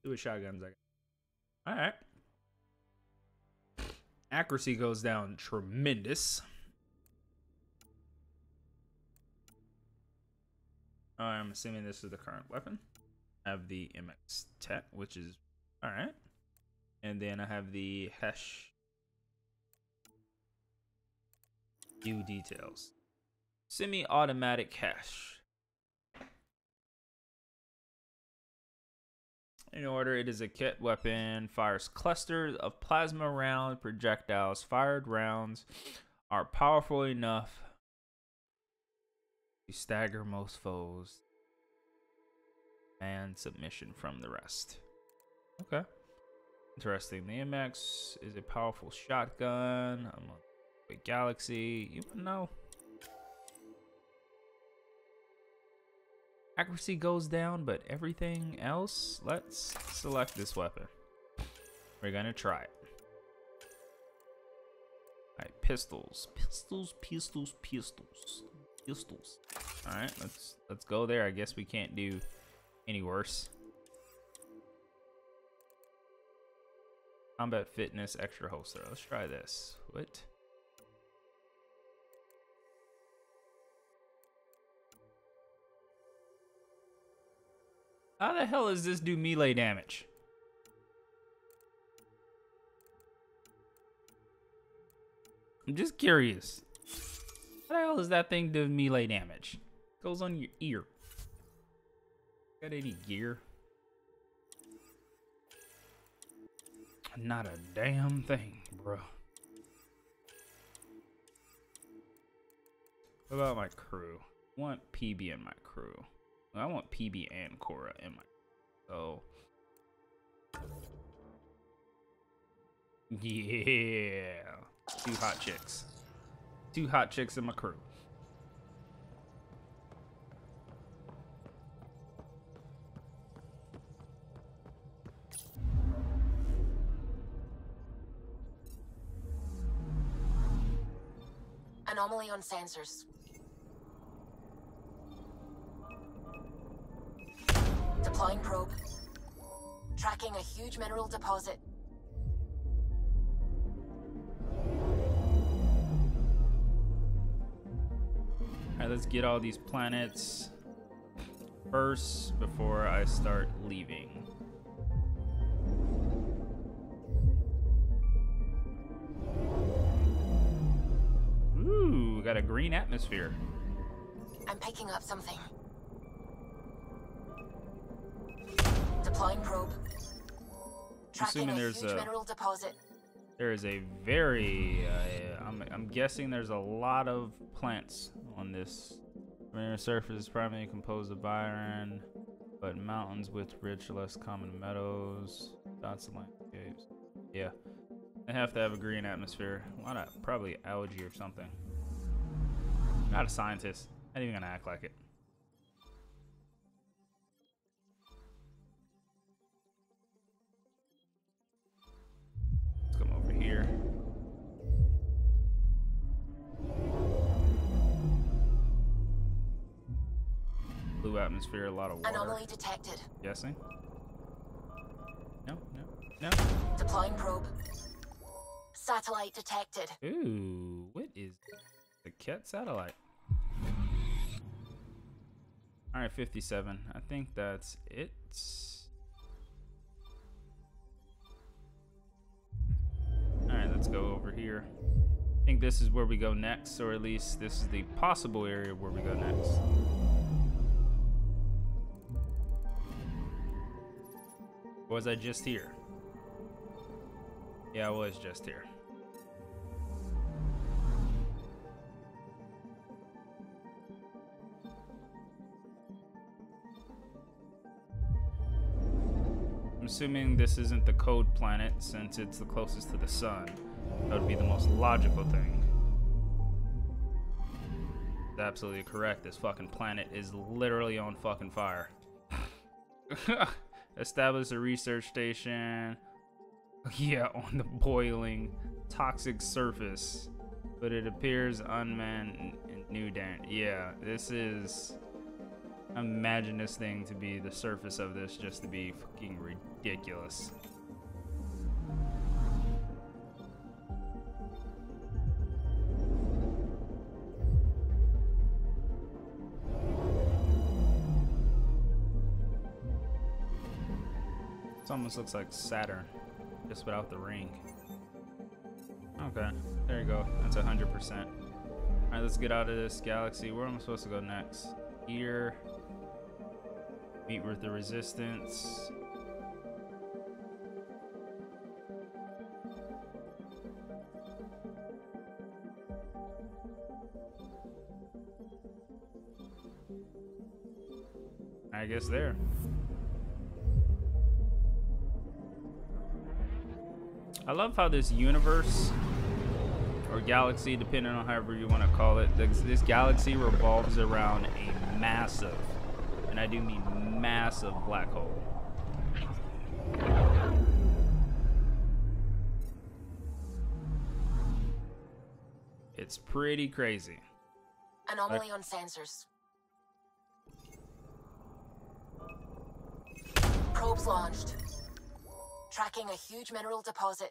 Do a shotguns. All right. Accuracy goes down tremendous. I'm assuming this is the current weapon. I have the MX Tech, which is all right. And then I have the Hesh U details. Semi-automatic Hesh. In order, it is a kit weapon, fires clusters of plasma round projectiles. Fired rounds are powerful enough to stagger most foes and submission from the rest. Okay. Interesting. The MX is a powerful shotgun. I'm on the Galaxy. You would know. Accuracy goes down, but everything else, let's select this weapon. We're gonna try it. Alright, pistols. Alright, let's go there. I guess we can't do any worse. Combat fitness, extra holster. Let's try this. What? How the hell does this do melee damage? I'm just curious. How the hell does that thing do melee damage? Goes on your ear. Got any gear? Not a damn thing, bro. What about my crew? I want PB in my crew. I want PB and Cora in my... So... Yeah. 2 hot chicks. 2 hot chicks in my crew. Anomaly on sensors. Deploying probe. Tracking a huge mineral deposit. Alright, let's get all these planets first before I start leaving. Ooh, got a green atmosphere. I'm picking up something. Deploying probe. Tracking assuming a there's huge a mineral deposit. there is a very I'm guessing there's a lot of plants on this. Lunar surface is primarily composed of iron, but mountains with rich, less common meadows, dots of landscapes. Yeah, they have to have a green atmosphere. A lot of probably algae or something. Not a scientist. Not even gonna act like it. Let's come over here. Blue atmosphere, a lot of water. Anomaly detected. Guessing? No, no, no. Deploying probe. Satellite detected. Ooh, what is the cat satellite? All right, 57. I think that's it. All right, let's go over here. I think this is where we go next, or at least this is the possible area where we go next. Was I just here? Yeah, I was just here. I'm assuming this isn't the Code planet since it's the closest to the sun. That would be the most logical thing. It's absolutely correct. This fucking planet is literally on fucking fire. Establish a research station. Yeah, on the boiling, toxic surface. But it appears unmanned and new dan. Yeah, this is... Imagine this thing to be the surface of this just to be fucking ridiculous. This almost looks like Saturn, just without the ring. Okay, there you go. That's 100%. All right, let's get out of this galaxy. Where am I supposed to go next? Here. Meet with the resistance. I guess there. I love how this universe or galaxy, depending on however you want to call it, this galaxy revolves around a massive, and I do mean massive, black hole. It's pretty crazy. Anomaly on sensors. Probes launched. Tracking a huge mineral deposit.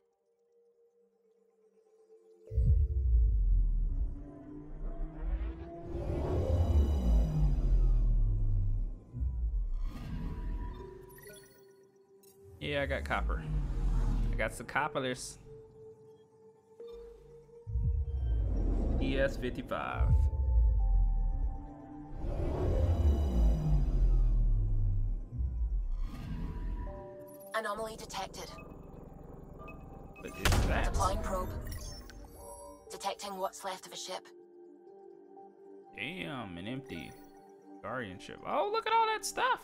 Yeah, I got copper. I got some coppers. ES-55. Anomaly detected. What is that? Deploying probe. Detecting what's left of a ship. Damn, an empty Guardian ship. Oh, look at all that stuff.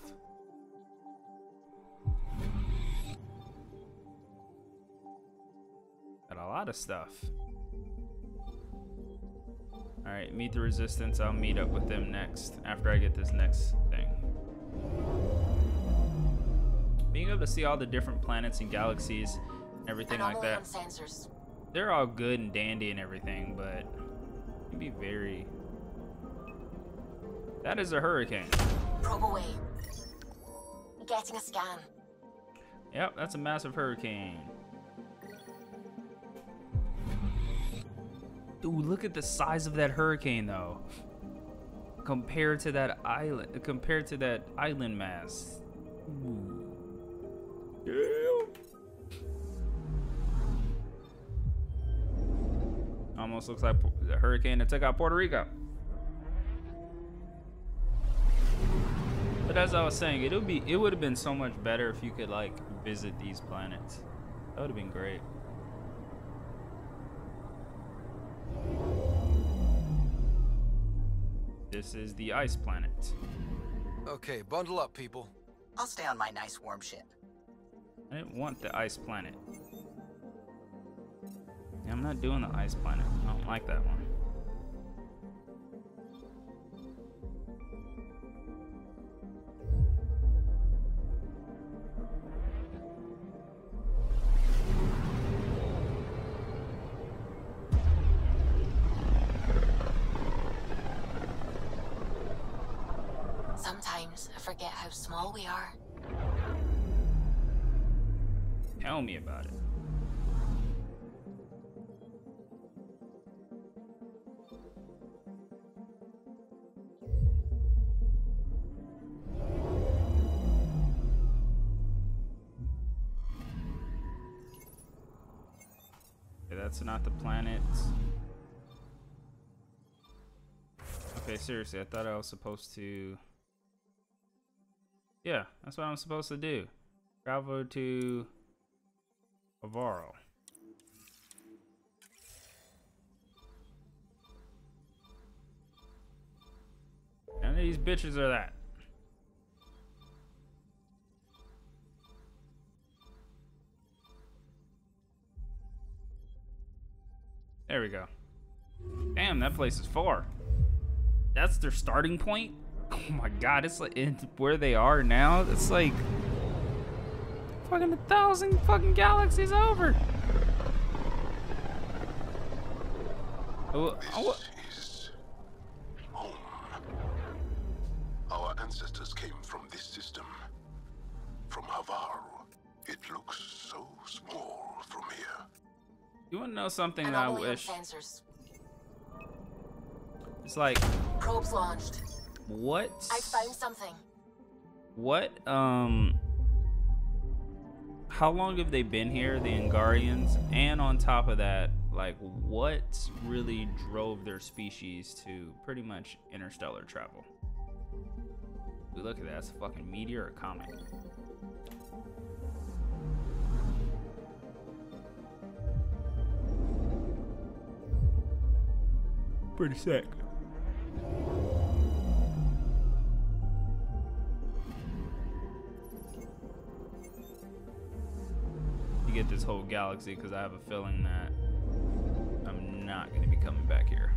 Got a lot of stuff. All right, meet the resistance. I'll meet up with them next after I get this next thing. Being able to see all the different planets and galaxies and everything like that. Sensors. They're all good and dandy and everything, but it can be very... That is a hurricane. Probe away. Getting a scan. Yep, that's a massive hurricane. Dude, look at the size of that hurricane, though. Compared to that island mass. Ooh. Yeah. Almost looks like the hurricane that took out Puerto Rico. But as I was saying, it would have been so much better if you could like visit these planets. That would have been great. This is the ice planet. Okay, bundle up, people. I'll stay on my nice warm ship. I didn't want the ice planet. Yeah, I'm not doing the ice planet. I don't like that one. Sometimes I forget how small we are. Tell me about it. Okay, that's not the planet. Okay, seriously, I thought I was supposed to... Yeah, that's what I'm supposed to do. Travel to Avaro. None of these bitches are that. There we go. Damn, that place is far. That's their starting point? Oh my god, it's like where they are now. It's like fucking 1,000 fucking galaxies over. This is home. Our ancestors came from this system. From Havaru. It looks so small from here. You wanna know something that I wish? Sensors. It's like Probes launched. What? I found something. What? How long have they been here, the Angarians? And on top of that, like, what really drove their species to pretty much interstellar travel? We look at that, it's a fucking meteor or comet. Pretty sick. Get this whole galaxy because I have a feeling that I'm not going to be coming back here.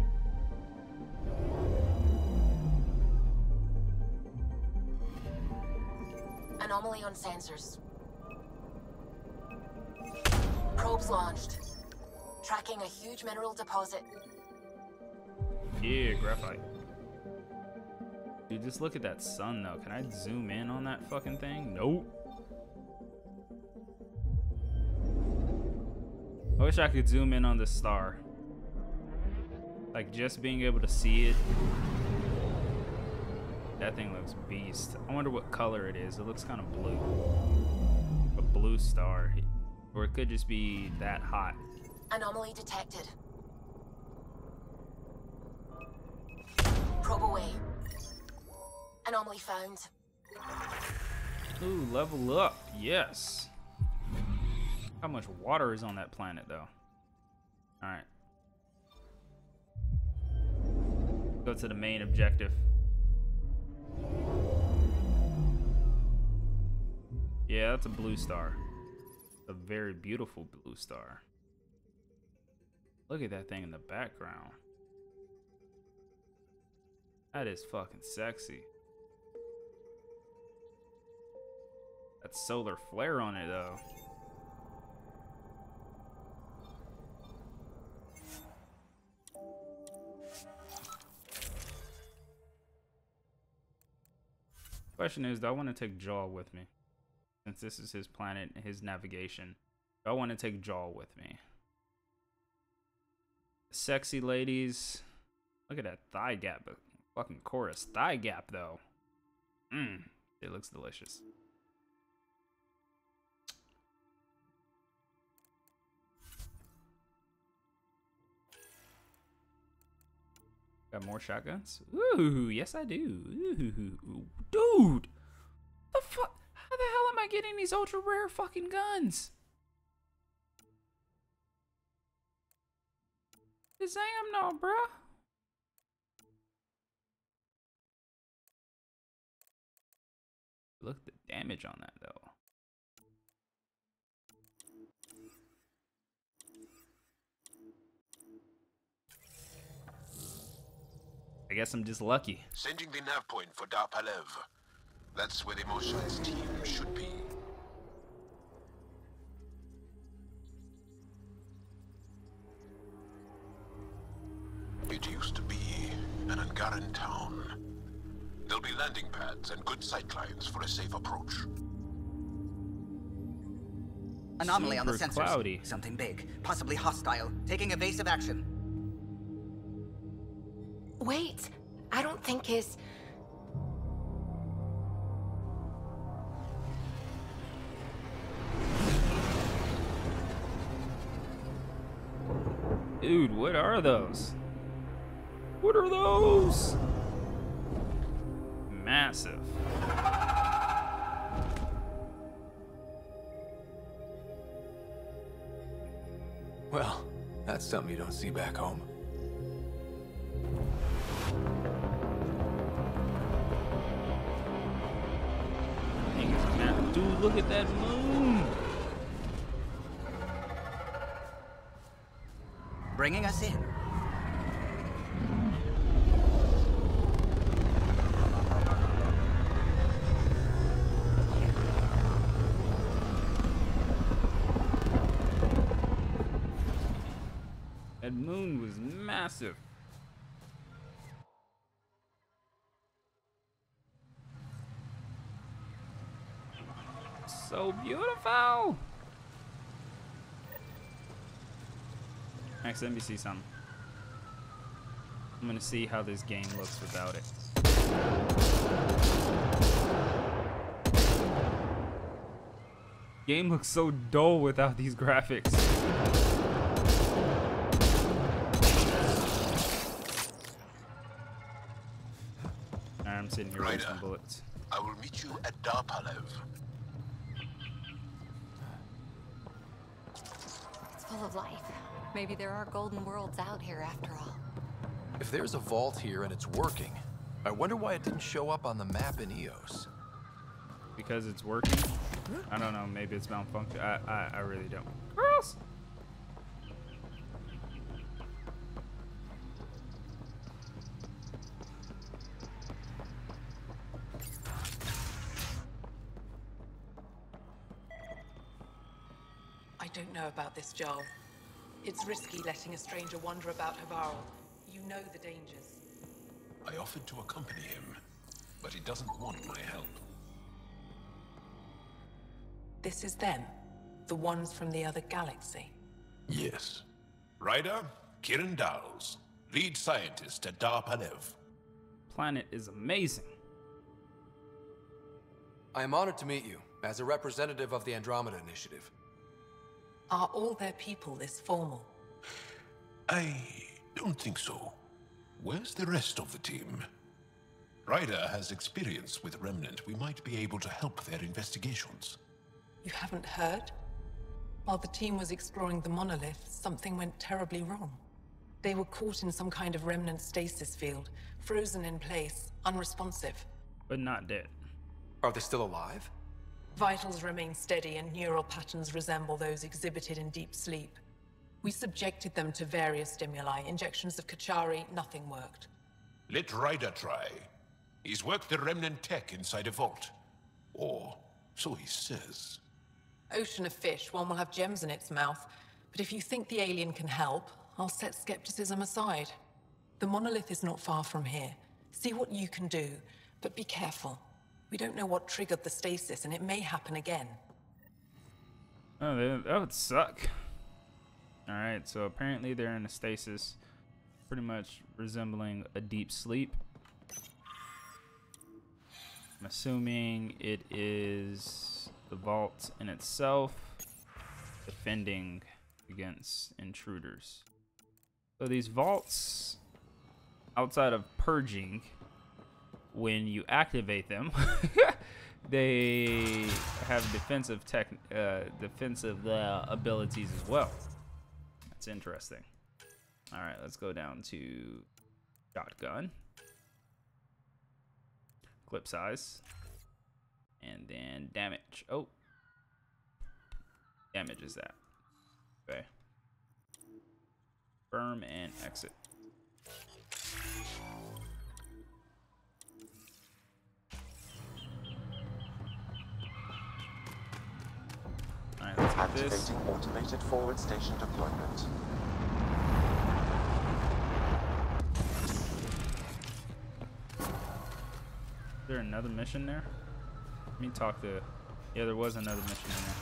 Anomaly on sensors. Probes launched. Tracking a huge mineral deposit. Yeah, graphite. Dude, just look at that sun though. Can I zoom in on that fucking thing? Nope. I wish I could zoom in on this star. Like, just being able to see it. That thing looks beast. I wonder what color it is. It looks kind of blue. A blue star. Or it could just be that hot. Anomaly detected. Probe away. Anomaly found. Ooh, level up. Yes. How much water is on that planet, though? Alright. Go to the main objective. Yeah, that's a blue star. A very beautiful blue star. Look at that thing in the background. That is fucking sexy. That solar flare on it, though. Question is, do I want to take Jaw with me? Since this is his planet and his navigation. Do I want to take Jaw with me? Sexy ladies. Look at that thigh gap. Fucking chorus. Thigh gap, though. It looks delicious. Got more shotguns? Ooh, yes I do. Ooh, dude. I getting these ultra rare fucking guns? Damn no, bruh. Look at the damage on that though. I guess I'm just lucky. Sending the nav point for Darpalev. That's where the Mosha's team should be. It used to be an Angaran town. There'll be landing pads and good sightlines for a safe approach. Anomaly on the Super sensors. cloudy. Something big, possibly hostile, taking evasive action. Wait, I don't think his... Dude, what are those? What are those? Massive. Well, that's something you don't see back home. Dude, look at that moon. Bringing us in. That moon was massive. So beautiful. Next, let me see something. I'm gonna see how this game looks without it. Game looks so dull without these graphics. Alright, I'm sitting here with some bullets. I will meet you at Darpalev. It's full of life. Maybe there are golden worlds out here after all. If there's a vault here and it's working, I wonder why it didn't show up on the map in EOS. Because it's working? I don't know, maybe it's malfunction. I really don't. Girls! I don't know about this, Joel. It's risky letting a stranger wander about Havarl. You know the dangers. I offered to accompany him, but he doesn't want my help. This is them, the ones from the other galaxy. Yes. Ryder, Kiran Dowles, lead scientist at Darpalev. Planet is amazing. I am honored to meet you, as a representative of the Andromeda Initiative. Are all their people this formal? I don't think so. Where's the rest of the team? Ryder has experience with Remnant. We might be able to help their investigations. You haven't heard? While the team was exploring the monolith, something went terribly wrong. They were caught in some kind of Remnant stasis field, frozen in place, unresponsive. But not dead. Are they still alive? Vitals remain steady and neural patterns resemble those exhibited in deep sleep. We subjected them to various stimuli, injections of Kachari, nothing worked. Let Ryder try. He's worked the Remnant tech inside a vault. Or so he says. Ocean of fish, one will have gems in its mouth. But if you think the alien can help, I'll set skepticism aside. The monolith is not far from here. See what you can do, but be careful. We don't know what triggered the stasis, and it may happen again. Oh, that would suck. Alright, so apparently they're in a stasis, pretty much resembling a deep sleep. I'm assuming it is the vault in itself defending against intruders. So these vaults, outside of purging, when you activate them, they have defensive abilities as well. That's interesting. All right, let's go down to shotgun, clip size, and then damage. Oh, damage is that. Okay. Firm and exit. Alright, let's get this. Activating automated forward station deployment. Is there another mission there? Let me talk to... Yeah, there was another mission in there.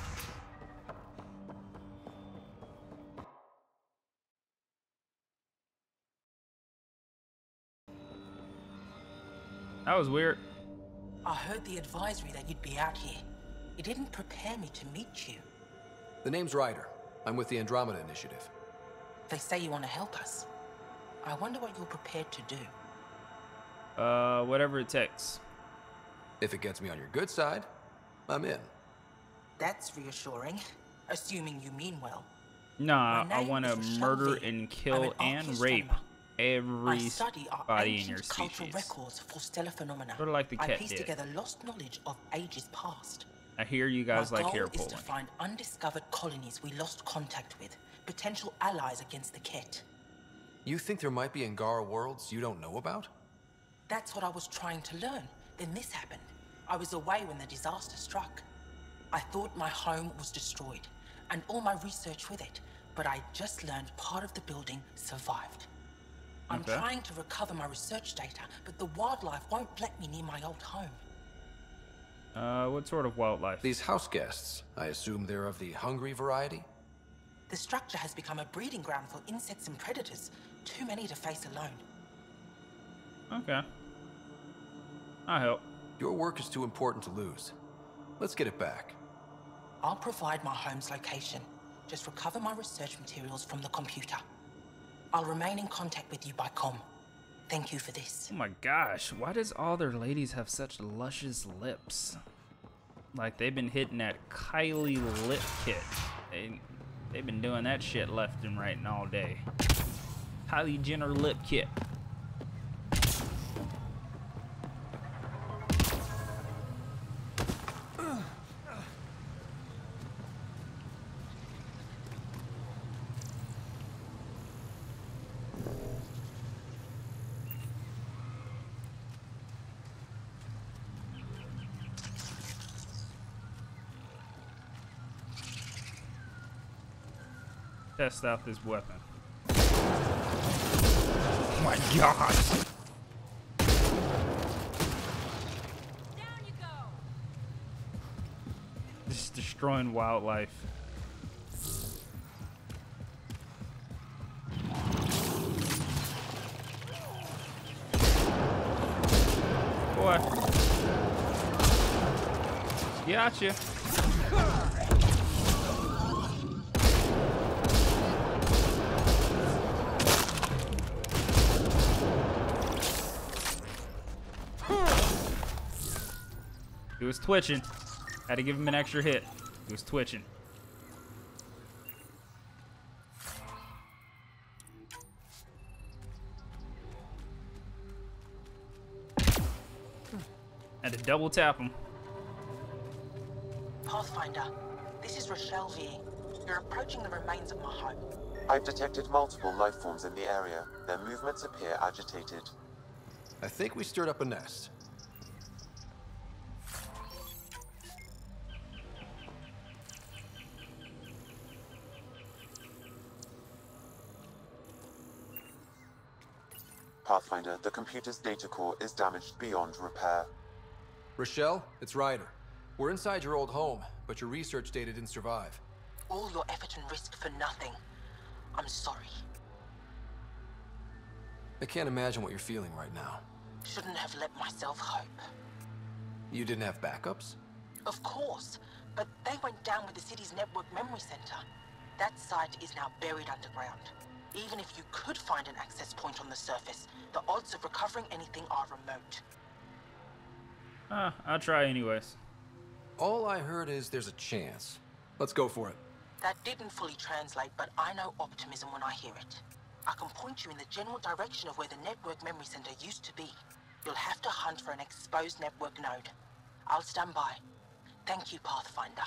That was weird. I heard the advisory that you'd be out here. It didn't prepare me to meet you. The name's Ryder. I'm with the Andromeda Initiative. They say you want to help us. I wonder what you're prepared to do. Whatever it takes. If it gets me on your good side, I'm in. That's reassuring, assuming you mean well. Nah, I want to murder and kill and rape everybody in your species. Records for stellar phenomena. Sort of like the cat I piece did. together lost knowledge of ages past. I hear you guys like hair My goal is pulling. to find undiscovered colonies we lost contact with, potential allies against the Ket. You think there might be Angara worlds you don't know about? That's what I was trying to learn. Then this happened. I was away when the disaster struck. I thought my home was destroyed, and all my research with it, but I just learned part of the building survived. I'm trying to recover my research data, but the wildlife won't let me near my old home. What sort of wildlife? These house guests, I assume they're of the hungry variety? The structure has become a breeding ground for insects and predators. Too many to face alone. Okay. I'll help. Your work is too important to lose. Let's get it back. I'll provide my home's location. Just recover my research materials from the computer. I'll remain in contact with you by comm. Thank you for this. Oh my gosh, why does all their ladies have such luscious lips? Like they've been hitting that Kylie lip kit. They've been doing that shit left and right and all day. Kylie Jenner lip kit. Test out this weapon. Oh my god! Down you go. Just destroying wildlife. Boy. Gotcha. He was twitching. Had to give him an extra hit. He was twitching. Had to double tap him. Pathfinder, this is Rochelle V. You're approaching the remains of my home. I've detected multiple life forms in the area. Their movements appear agitated. I think we stirred up a nest. Pathfinder, the computer's data core is damaged beyond repair. Rochelle, it's Ryder. We're inside your old home, but your research data didn't survive. All your effort and risk for nothing. I'm sorry. I can't imagine what you're feeling right now. Shouldn't have let myself hope. You didn't have backups? Of course, but they went down with the city's network memory center. That site is now buried underground. Even if you could find an access point on the surface, the odds of recovering anything are remote. I'll try anyways. All I heard is there's a chance. Let's go for it. That didn't fully translate, but I know optimism when I hear it. I can point you in the general direction of where the network memory center used to be. You'll have to hunt for an exposed network node. I'll stand by. Thank you, Pathfinder.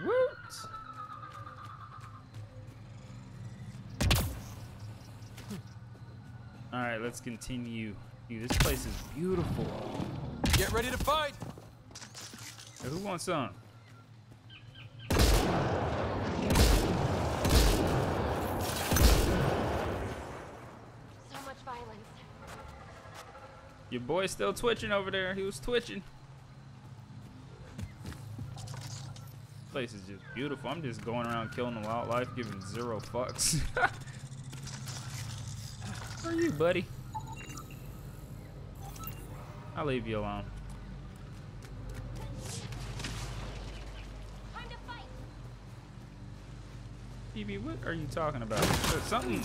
Woot! Alright, let's continue. Dude, this place is beautiful. Get ready to fight! Hey, who wants some? So much violence. Your boy's still twitching over there. He was twitching. This place is just beautiful. I'm just going around killing the wildlife, giving 0 fucks. Where are you, buddy? I'll leave you alone. Time to fight. BB, what are you talking about? Something.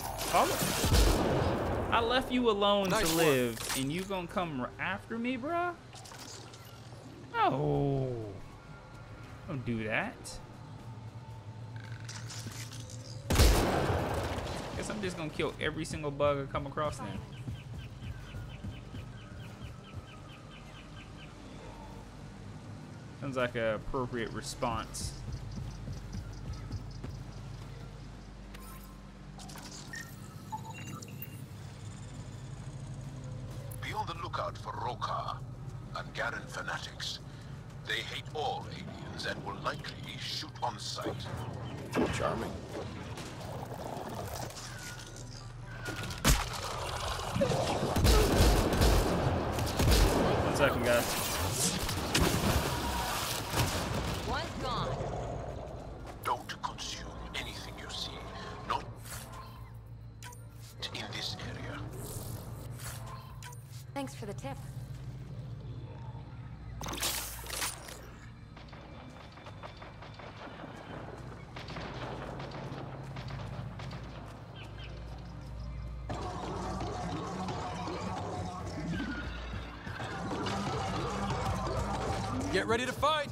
I left you alone to live, and you gonna come after me, bruh? No. Don't do that. Guess I'm just gonna kill every single bug I come across then. Sounds like an appropriate response. Be on the lookout for Roka and Garen fanatics. They hate all aliens and will likely shoot on sight. Charming. One second, guys. One's gone. Don't consume anything you see. Not in this area. Thanks for the tip. Get ready to fight!